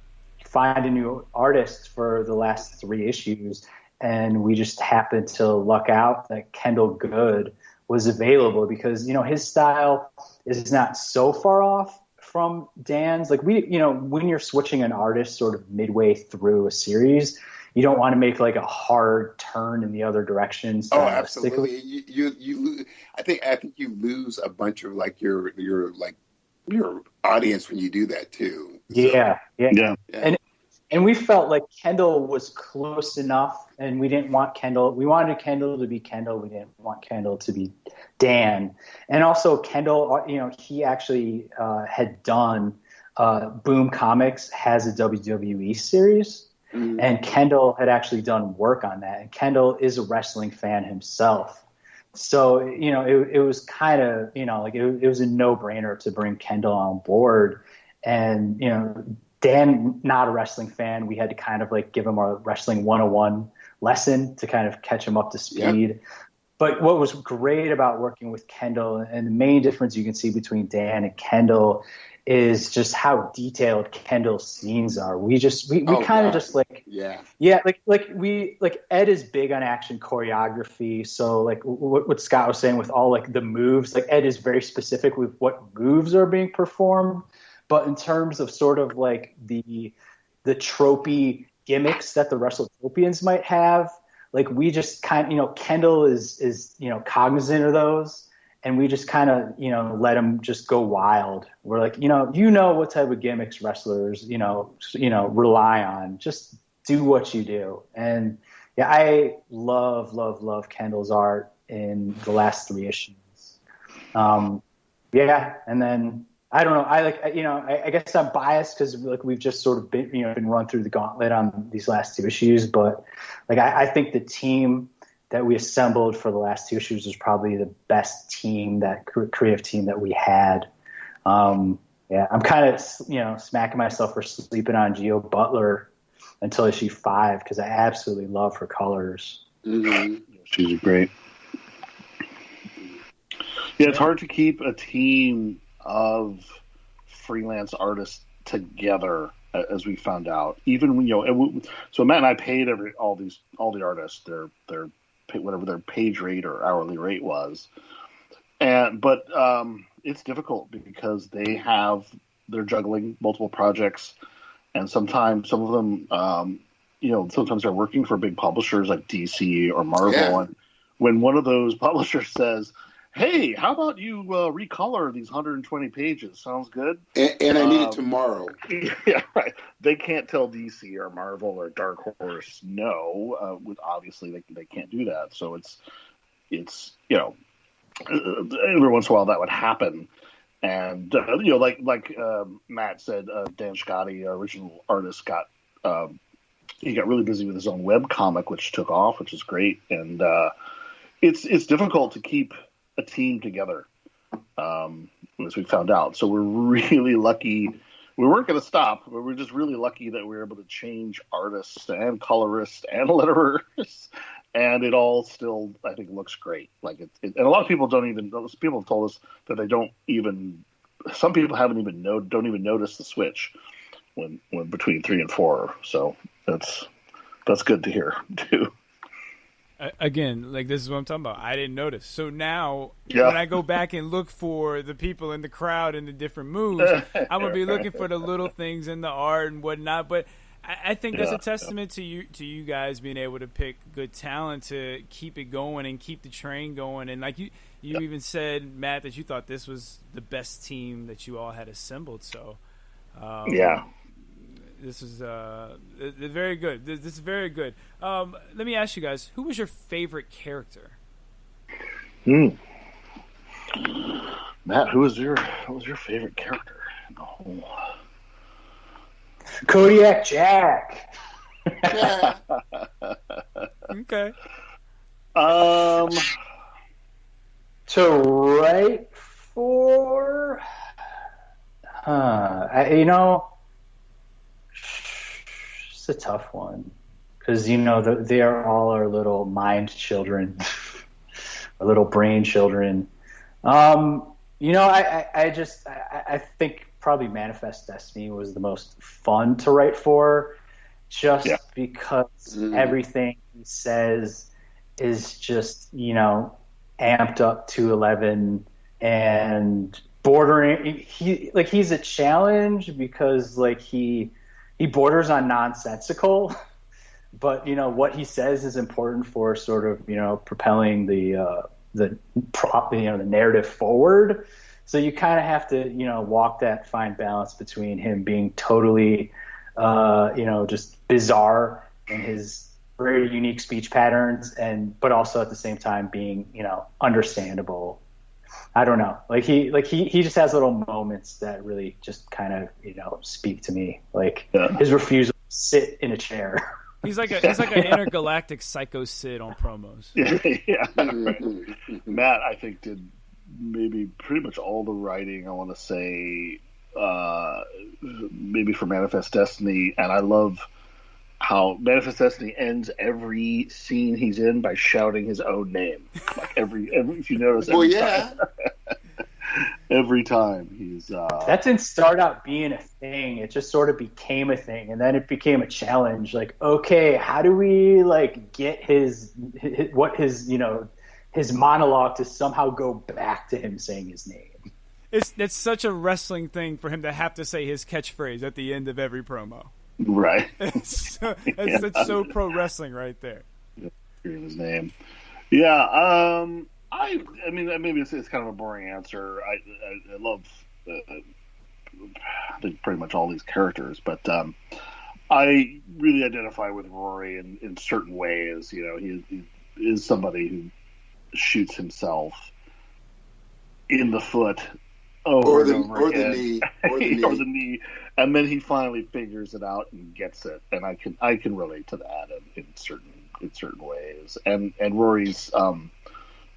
find a new artist for the last 3 issues, and we just happened to luck out that Kendall Good was available because his style is not so far off from Dan's. When you're switching an artist sort of midway through a series, you don't want to make a hard turn in the other direction. Oh, absolutely. You I think you lose a bunch of your audience when you do that too. Yeah. And we felt like Kendall was close enough, and we didn't want Kendall. We wanted Kendall to be Kendall. We didn't want Kendall to be Dan. And also Kendall, he actually had done Boom Comics has a WWE series, and Kendall had actually done work on that. And Kendall is a wrestling fan himself. So, it was kind of, it was a no-brainer to bring Kendall on board. And, Dan, not a wrestling fan, we had to kind of give him a wrestling 101 lesson to kind of catch him up to speed. Yep. But what was great about working with Kendall, and the main difference you can see between Dan and Kendall, is just how detailed Kendall's scenes are. We kind of just Ed is big on action choreography. So what Scott was saying with all the moves, Ed is very specific with what moves are being performed. But in terms of sort of the tropey gimmicks that the WrestleTopians might have, we just kind of, Kendall is cognizant of those, and we just kind of, let him just go wild. We're what type of gimmicks wrestlers, rely on. Just do what you do. And yeah, I love Kendall's art in the last 3 issues. And then, I don't know. I guess I'm biased because we've just sort of been run through the gauntlet on these last 2 issues. But I think the team that we assembled for the last 2 issues was probably the best team, that creative team that we had. I'm kind of smacking myself for sleeping on Gio Butler until issue 5 because I absolutely love her colors. Mm-hmm. She's great. Yeah, it's hard to keep a team of freelance artists together, as we found out. Even when so Matt and I paid all the artists their whatever their page rate or hourly rate was, but it's difficult because they're juggling multiple projects, and sometimes some of them, sometimes they're working for big publishers like DC or Marvel, and when one of those publishers says, "Hey, how about you recolor these 120 pages? Sounds good." And I need it tomorrow. Yeah, right. They can't tell DC or Marvel or Dark Horse no. Obviously, they can't do that. So it's every once in a while that would happen, and like Matt said, Dan Scotti, our original artist, he got really busy with his own web comic, which took off, which is great, and it's difficult to keep a team together, as we found out. So we're really lucky. We weren't going to stop, but we're just really lucky that we were able to change artists and colorists and letterers, and it all still, I think, looks great. Like and a lot of people don't even. People have told us that they don't even. Some people don't even notice the switch when between 3 and 4. So that's good to hear too. Again, like this is what I'm talking about. I didn't notice. So now when I go back and look for the people in the crowd and the different moves, I'm going to be looking for the little things in the art and whatnot. But I think that's a testament to you guys being able to pick good talent to keep it going and keep the train going. And like you even said, Matt, that you thought this was the best team that you all had assembled. So this is very good. This is very good. Let me ask you guys, who was your favorite character? Matt, who was your favorite character? Kodiak Jack. Okay. To write for, it's a tough one because they are all our little mind children, our little brain children. I think probably Manifest Destiny was the most fun to write for, just because everything he says is just amped up to 11 and bordering. He's a challenge because he borders on nonsensical, but what he says is important for sort of propelling the narrative forward. So you kind of have to walk that fine balance between him being totally just bizarre in his very unique speech patterns, but also at the same time being understandable. I don't know. He just has little moments that really just kind of speak to me. His refusal to sit in a chair. He's like an intergalactic Psycho Sid on promos. Yeah. Matt, I think, did maybe pretty much all the writing. I want to say maybe for Manifest Destiny, and I love how Manifest Destiny ends every scene he's in by shouting his own name. Like every if you notice. Every time he's that didn't start out being a thing. It just sort of became a thing, and then it became a challenge. Okay, how do we get his monologue to somehow go back to him saying his name? It's such a wrestling thing for him to have to say his catchphrase at the end of every promo. Right. It's so pro wrestling right there. His name. Yeah. I mean, maybe it's kind of a boring answer. I love I think pretty much all these characters, but I really identify with Rory in certain ways. He is somebody who shoots himself in the foot over and over again, or the knee, and then he finally figures it out and gets it. And I can relate to that in certain ways. And Rory's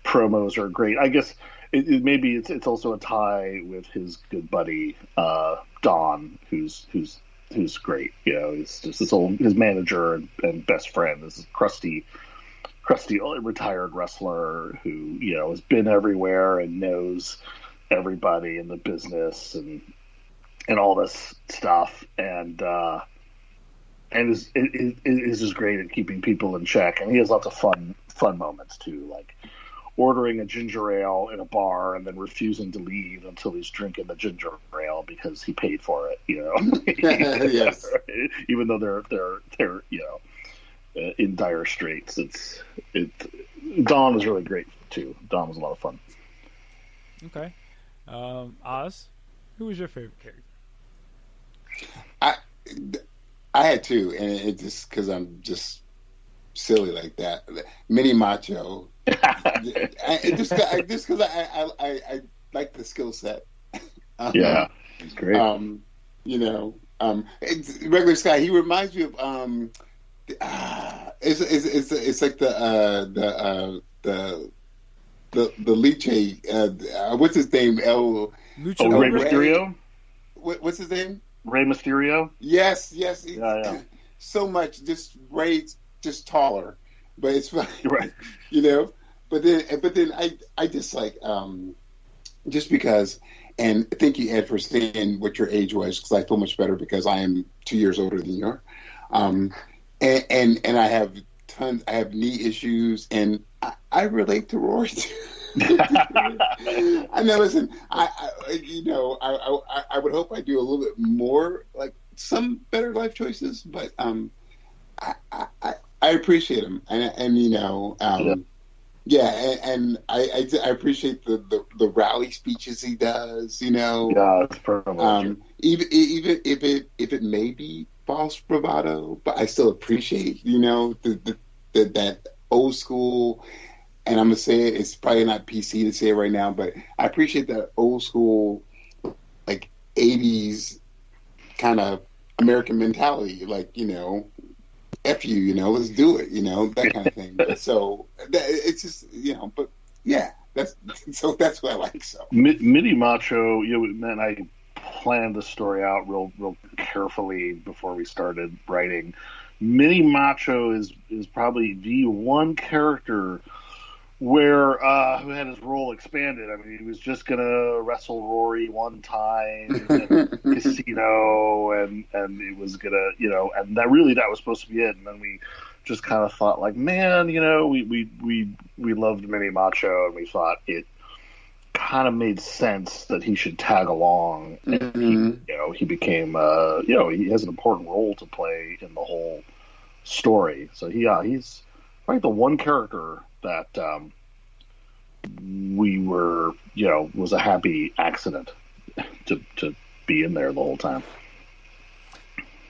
promos are great. I guess maybe it's also a tie with his good buddy Don, who's great. He's just his manager and best friend. This is crusty retired wrestler who has been everywhere and knows everybody in the business and all this stuff, and is just great at keeping people in check. And he has lots of fun moments too, like ordering a ginger ale in a bar and then refusing to leave until he's drinking the ginger ale because he paid for it. Yes. Even though they're in dire straits. Dawn is really great too. Dawn was a lot of fun. Okay. Oz, who was your favorite character? I had two, and it just because I'm just silly like that. Mini Macho. Just because I like the skill set. Yeah, it's great. Regular Sky. He reminds me of it's like the Liche. What's his name? Rey Mysterio. What's his name? Rey Mysterio. Yes. Yeah. So much. Just Rey's just taller, but it's fine. Right. But then I just like just because. And thank you, Ed, for saying what your age was, because I feel much better because I am 2 years older than you are. And I have knee issues, and I relate to Rory too. I know. Listen, I would hope I do a little bit more, like some better life choices, but I appreciate him, and I appreciate the rally speeches he does. Yeah, it's perfect. Even if it may be false bravado, but I still appreciate that old school. And I'm gonna say it's probably not PC to say it right now, but I appreciate that old school, like 80s kind of American mentality, like F you, let's do it, that kind of thing. So it's just, but yeah, that's what I like. So Mini Macho, man, I planned the story out real carefully before we started writing. Mini Macho is probably the one character where who had his role expanded. I mean, he was just gonna wrestle Rory one time in Casino, and it was gonna, and that was supposed to be it. And then we just kind of thought, like, man, we loved Mini Macho, and we thought it kind of made sense that he should tag along. And he became, he has an important role to play in the whole story. So he's probably the one character that we were, was a happy accident to be in there the whole time.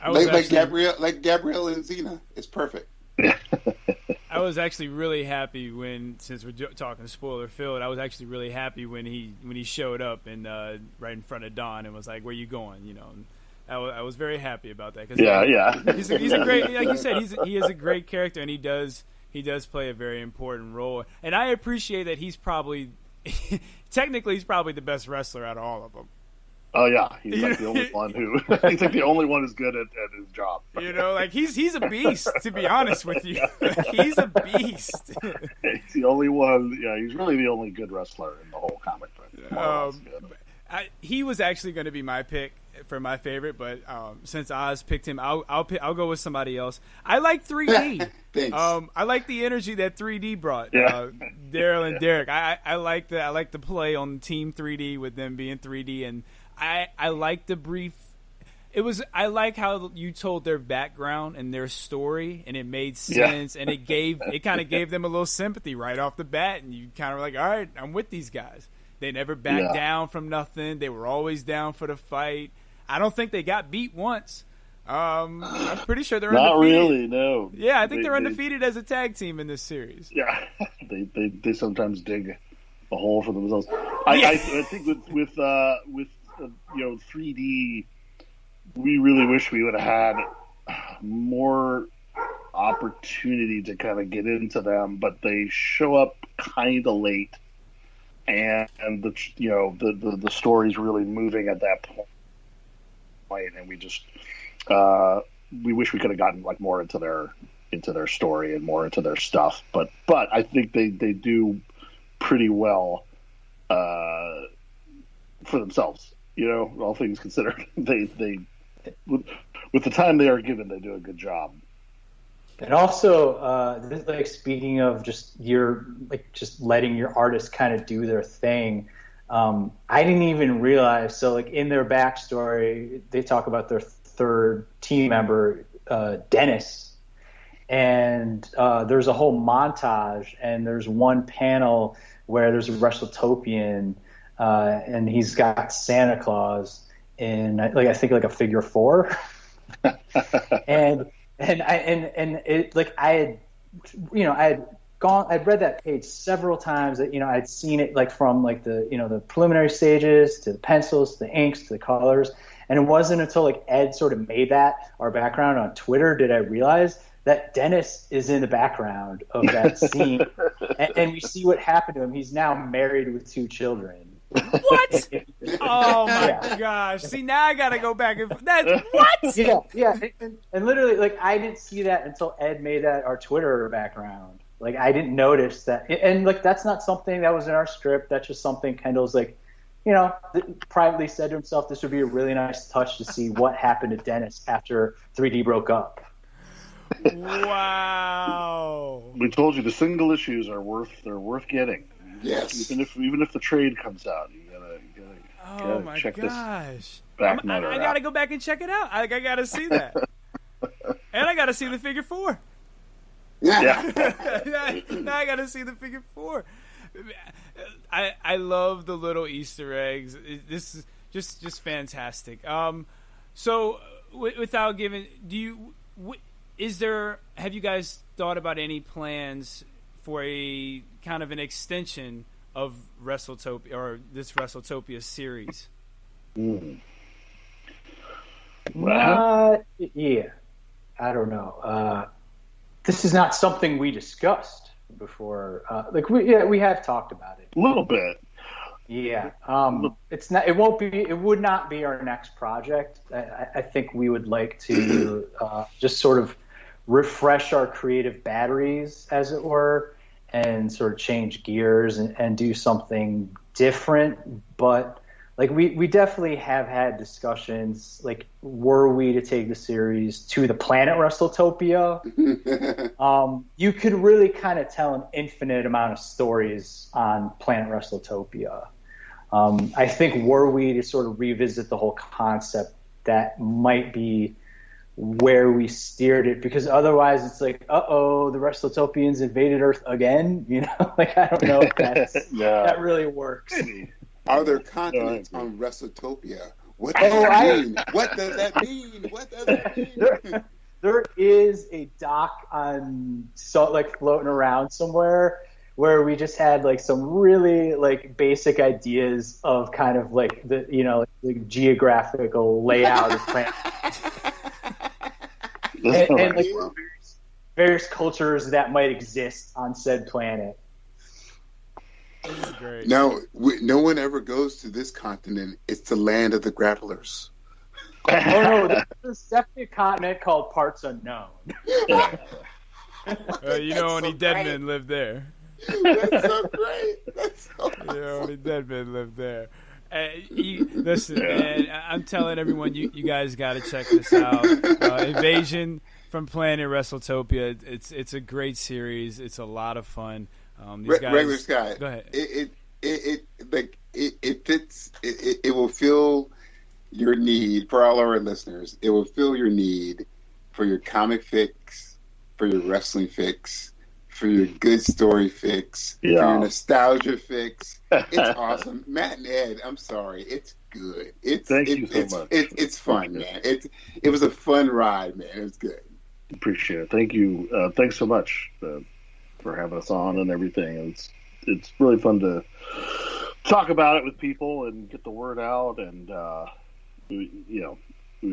Like Gabrielle and Xena. It's perfect. I was actually really happy since we're talking spoiler filled, I was actually really happy when he showed up and right in front of Dawn and was like, "Where you going?" I was very happy about that. Cause he's a great, like you said, he is a great character, and he does play a very important role. And I appreciate that he's probably technically he's probably the best wrestler out of all of them. Oh yeah, he's like the only one who he's like the only one who's good at his job. Like he's a beast, to be honest with you. He's a beast. He's the only one. Yeah, he's really the only good wrestler in the whole comic book. He was actually going to be my pick for my favorite, but since Oz picked him, I'll go with somebody else. I like 3D. Thanks. I like the energy that 3D brought. Yeah. Daryl and Derek. I like the play on Team 3D with them being 3D, and I like the brief. I like how you told their background and their story, and it made sense, and it kind of gave them a little sympathy right off the bat, and you kind of were like, all right, I'm with these guys. They never backed down from nothing. They were always down for the fight. I don't think they got beat once. I'm pretty sure they're not undefeated. Really, no. Yeah, I think they're undefeated as a tag team in this series. Yeah, they sometimes dig a hole for themselves. I think with 3D, we really wish we would have had more opportunity to kind of get into them, but they show up kind of late, and the story's really moving at that point, and we just we wish we could have gotten like more into their story and more into their stuff, but I think they do pretty well for themselves. All things considered, they with the time they are given, they do a good job. And also, like speaking of just letting your artists kind of do their thing, I didn't even realize. So like in their backstory, they talk about their third team member, Dennis, and there's a whole montage, and there's one panel where there's a WrestleTopian, and he's got Santa Claus in I think a figure 4, and it like I'd read that page several times. That I'd seen it like from like the preliminary stages to the pencils to the inks to the colors, and it wasn't until like Ed sort of made that our background on Twitter did I realize that Dennis is in the background of that scene, and we see what happened to him. He's now married with 2 children. What? Oh my gosh! See, now I gotta go back and that's what? Yeah, and literally, like I didn't see that until Ed made that our Twitter background. Like I didn't notice that, and like that's not something that was in our script. That's just something Kendall's like, privately said to himself, this would be a really nice touch to see what happened to Dennis after 3D broke up. Wow! We told you the single issues are worth getting. Yes. Even if the trade comes out, you gotta check this back matter I gotta go back and check it out. I gotta see that, and I gotta see the figure 4. Yeah. Now I gotta see the figure 4. I love the little Easter eggs. This is just fantastic. So without giving, have you guys thought about any plans for a kind of an extension of WrestleTopia or this WrestleTopia series? Yeah, I don't know. This is not something we discussed before. We have talked about it a little bit. Yeah, it's not. It won't be. It would not be our next project. I think we would like to just sort of refresh our creative batteries, as it were, and sort of change gears and do something different. But like we definitely have had discussions. Like, were we to take the series to the Planet WrestleTopia, you could really kind of tell an infinite amount of stories on Planet WrestleTopia. I think were we to sort of revisit the whole concept, that might be where we steered it, because otherwise it's like, the WrestleTopians invaded Earth again. Like I don't know if that really works. Are there continents on WrestleTopia? What does that mean? What does that mean? What does that mean? There is a doc floating around somewhere where we just had like some really like basic ideas of kind of like the the geographical layout of planet. and like various cultures that might exist on said planet. This is great. No one ever goes to this continent. It's the land of the grapplers. There's definitely a continent called Parts Unknown. Only dead men live there. That's so great. That's so awesome. Only dead men live there. Listen, man, I'm telling everyone, you guys got to check this out. Invasion from Planet WrestleTopia. It's a great series. It's a lot of fun. These guys, Regular Sky. Go ahead. It fits. It will fill your need for all our listeners. It will fill your need for your comic fix, for your wrestling fix, for your good story fix, for your nostalgia fix. It's awesome. Matt and Ed, I'm sorry. It's good. Thank you so much. It's fun, man. It was a fun ride, man. It was good. Appreciate it. Thank you. Thanks so much for having us on and everything. It's really fun to talk about it with people and get the word out. And we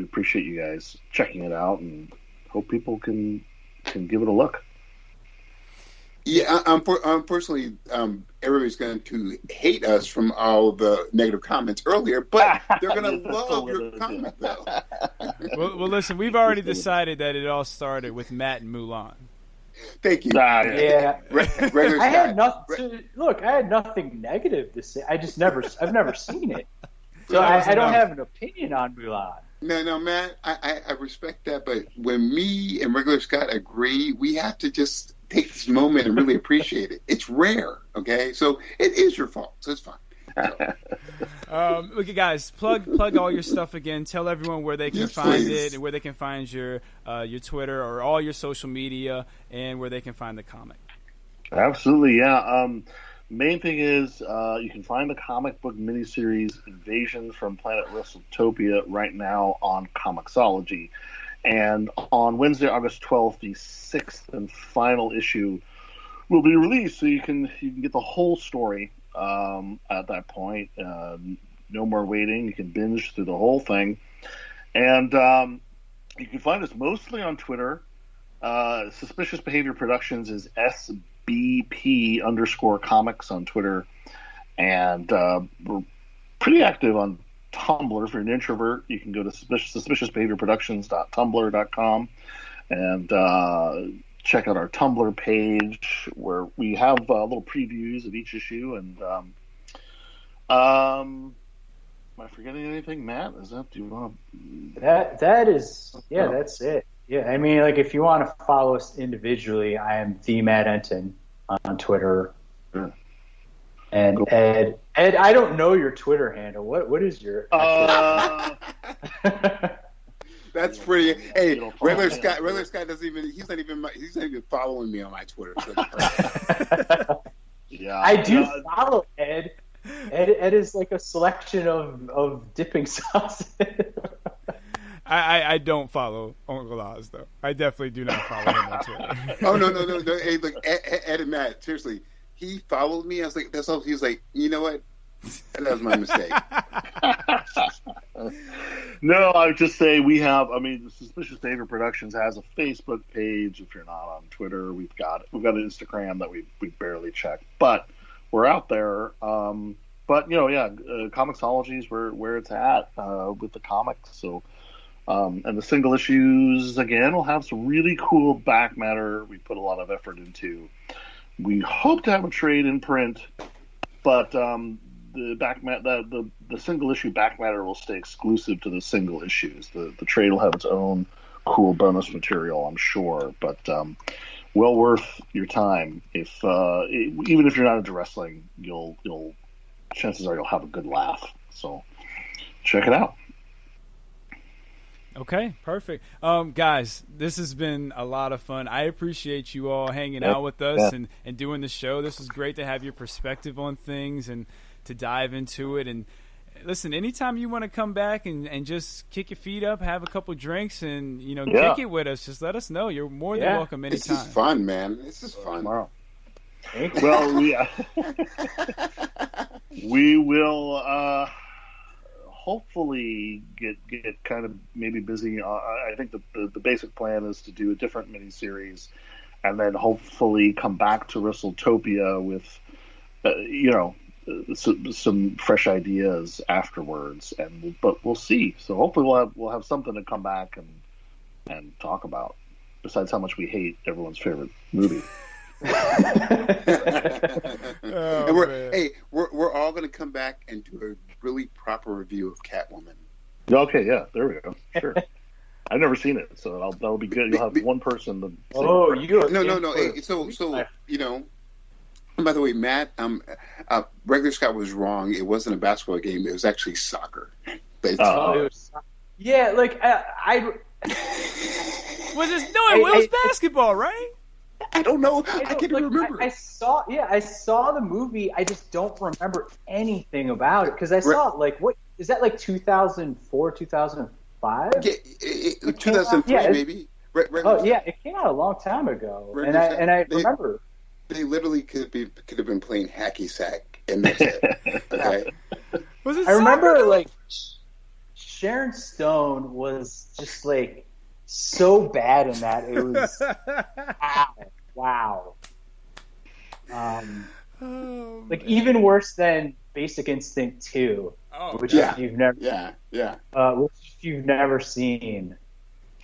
appreciate you guys checking it out and hope people can give it a look. Yeah, unfortunately, everybody's going to hate us from all the negative comments earlier, but they're going to love your comment, though. Well, listen, we've already decided that it all started with Matt and Mulan. Thank you. Yeah. I had nothing negative to say. I've never seen it, so I don't have an opinion on Mulan. No, Matt, I respect that, but when me and regular Scott agree, we have to just take this moment and really appreciate it. It's rare, okay? So it is your fault, so it's fine. Okay, guys, plug all your stuff again. Tell everyone where they can find it and where they can find your Twitter or all your social media and where they can find the comic. Absolutely, yeah. Main thing is you can find the comic book miniseries Invasion from Planet WrestleTopia right now on Comixology. And on Wednesday, August 12th, the 6th and final issue will be released, so you can get the whole story at that point. No more waiting. You can binge through the whole thing. And you can find us mostly on Twitter. Suspicious Behavior Productions is SBP_comics on Twitter. And we're pretty active on Tumblr. If you're an introvert, you can go to suspiciousbehaviorproductions.tumblr.com and check out our Tumblr page where we have little previews of each issue. And am I forgetting anything, Matt? Do you want to... That is, yeah, that's it. Yeah, I mean, like, if you want to follow us individually, I am the Matt Entin on Twitter. Sure. And cool. Ed, I don't know your Twitter handle. What is your? That's pretty. Hey, regular Scott doesn't even. He's not even following me on my Twitter. Yeah, I do follow Ed. Ed is like a selection of dipping sauces. I don't follow Uncle Oz though. I definitely do not follow him on Twitter. Oh no! Hey, look, Ed and Matt. Seriously, he followed me. I was like, that's all. He was like, you know what? That was my mistake. No, I would just say we have. I mean, the Suspicious Behavior Productions has a Facebook page. If you're not on Twitter, we've got an Instagram that we barely check, but we're out there. But Comixology is where it's at with the comics. So, and the single issues again will have some really cool back matter. We put a lot of effort into. We hope to have a trade in print, but the single issue back matter will stay exclusive to the single issues. The trade will have its own cool bonus material, I'm sure, but well worth your time. If even if you're not into wrestling, chances are you'll have a good laugh. So check it out. Okay, perfect. Guys, this has been a lot of fun. I appreciate you all hanging out with us and doing the show. This is great to have your perspective on things and to dive into it. And listen, anytime you want to come back and just kick your feet up, have a couple drinks, and kick it with us, just let us know. You're more than welcome anytime. This is fun, man. This is fun. Tomorrow. Well, we will hopefully get kind of maybe busy. I think the basic plan is to do a different miniseries, and then hopefully come back to WrestleTopia with some fresh ideas afterwards. But we'll see. So hopefully we'll have something to come back and talk about besides how much we hate everyone's favorite movie. And we're all going to come back and do a really proper review of Catwoman. Okay, yeah, there we go. Sure. I've never seen it, so that'll be good. You'll have one person to say. Oh, you are no. Hey, so and by the way, Matt, regular Scott was wrong. It wasn't a basketball game. It was actually soccer. But it was, yeah, like I was this? No, it was basketball, right? I don't know. I can't remember. I saw the movie. I just don't remember anything about it because I saw what is that, like 2004, 2005? Yeah, 2003 maybe. It came out a long time ago, and I remember. They literally could have been playing hacky sack, and that's it. Okay. I remember Sharon Stone was just so bad in that. It was wow. Even worse than Basic Instinct 2, which if you've never which you've never seen.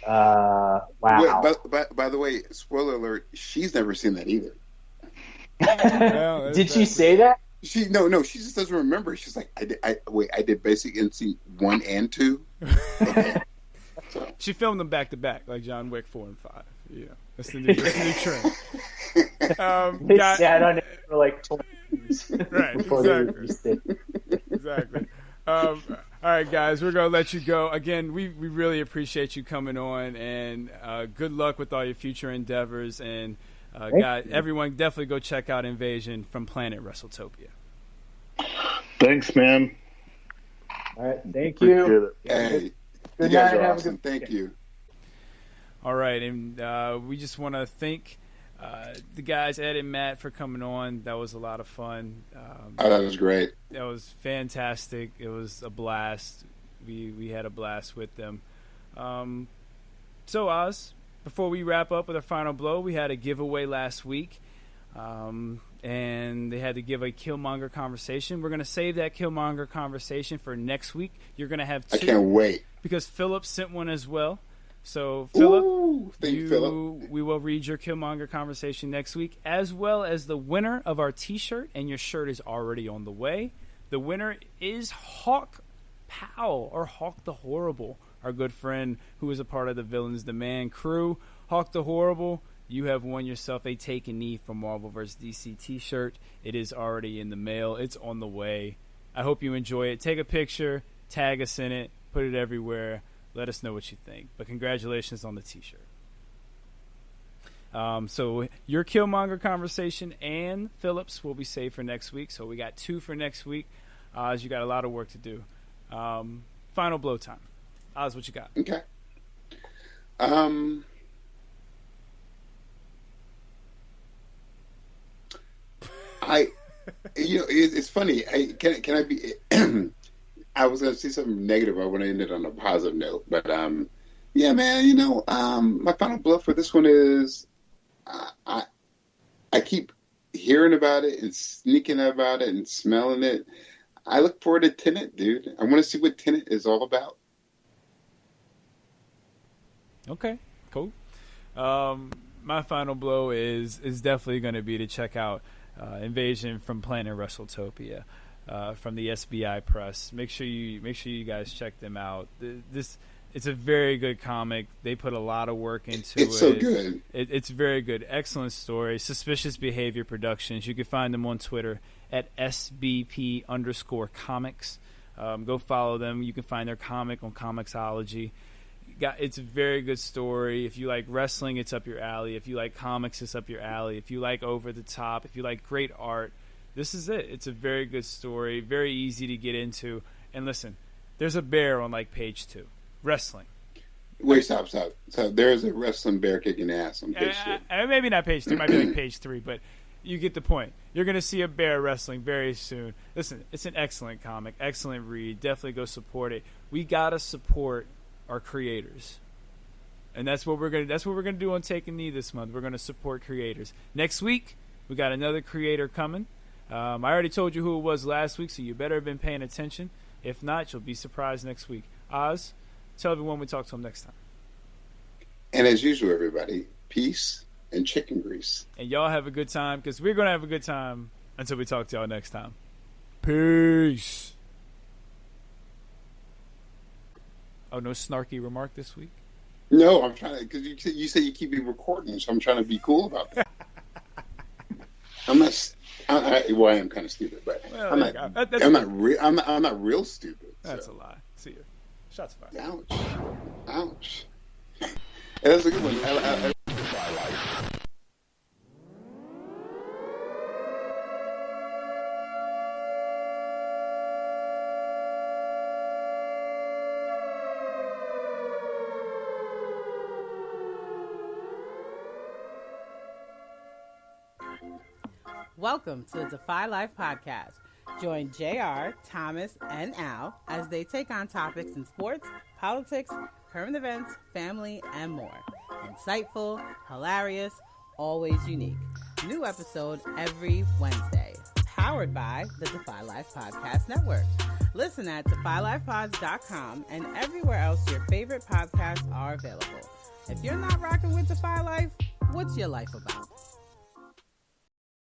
Wow. Wait, by the way, spoiler alert, she's never seen that either. Did she say that? No, she just doesn't remember. She's like, I did Basic Instinct 1 and 2. She filmed them back to back, like John Wick 4 and 5. You know, that's the new trend. They sat on it for like 20 years right, before they released it. Exactly. All right, guys, we're gonna let you go. Again, we really appreciate you coming on, and good luck with all your future endeavors. And guys, everyone, definitely go check out Invasion from Planet WrestleTopia. Thanks, man. All right, thank you. Hey, good you guys night. are Have awesome. a good Thank you. All right, and we just want to thank the guys, Ed and Matt, for coming on. That was a lot of fun. That was great. That was fantastic. It was a blast. We had a blast with them. So, Oz, before we wrap up with our final blow, we had a giveaway last week. And they had to give a Killmonger conversation. We're going to save that Killmonger conversation for next week. You're going to have two. I can't wait. Because Philip sent one as well. So, Philip, Philip, we will read your Killmonger conversation next week, as well as the winner of our T-shirt, and your shirt is already on the way. The winner is Hawk Powell, or Hawk the Horrible, our good friend who is a part of the Villains Demand crew. Hawk the Horrible, you have won yourself a Take a Knee from Marvel vs. DC T-shirt. It is already in the mail. It's on the way. I hope you enjoy it. Take a picture, tag us in it, put it everywhere. Let us know what you think. But congratulations on the T-shirt. So your Killmonger conversation and Phillips will be saved for next week. So we got 2 for next week. Oz, you got a lot of work to do. Final blow time. Oz, what you got? Okay. It's funny. Can I be? I was going to say something negative. I want to end it on a positive note, but yeah, man. My final blow for this one is I keep hearing about it and sneaking about it and smelling it. I look forward to Tenet, dude. I want to see what Tenet is all about. Okay, cool. My final blow is definitely going to be to check out Invasion from Planet WrestleTopia. From the SBI Press. Make sure you guys check them out. It's a very good comic. They put a lot of work into it. It's so good. It's very good. Excellent story. Suspicious Behavior Productions. You can find them on Twitter at SBP_comics. Go follow them. You can find their comic on Comixology. It's a very good story. If you like wrestling, it's up your alley. If you like comics, it's up your alley. If you like over the top, if you like great art, this is it. It's a very good story, very easy to get into. And listen, there's a bear on like page 2. Wrestling. Wait, stop. So there's a wrestling bear kicking ass on page 2. Maybe not page 2, might be like page 3, but you get the point. You're going to see a bear wrestling very soon. Listen, it's an excellent comic, excellent read. Definitely go support it. We got to support our creators. And that's what we're going to do on Take a Knee this month. We're going to support creators. Next week, we got another creator coming. I already told you who it was last week, so you better have been paying attention. If not, you'll be surprised next week. Oz, tell everyone we talk to them next time. And as usual, everybody, peace and chicken grease. And y'all have a good time, because we're going to have a good time until we talk to y'all next time. Peace. Oh, no snarky remark this week? No, I'm trying to, because you say you keep me recording, so I'm trying to be cool about that. I'm not. I am kind of stupid, but well, I'm not real stupid. That's a lie. See you. Shots fired. Ouch. That's a good one. Welcome to the Defy Life podcast. Join JR, Thomas, and Al as they take on topics in sports, politics, current events, family, and more. Insightful, hilarious, always unique. New episode every Wednesday. Powered by the Defy Life Podcast Network. Listen at DefyLifePods.com and everywhere else your favorite podcasts are available. If you're not rocking with Defy Life, what's your life about?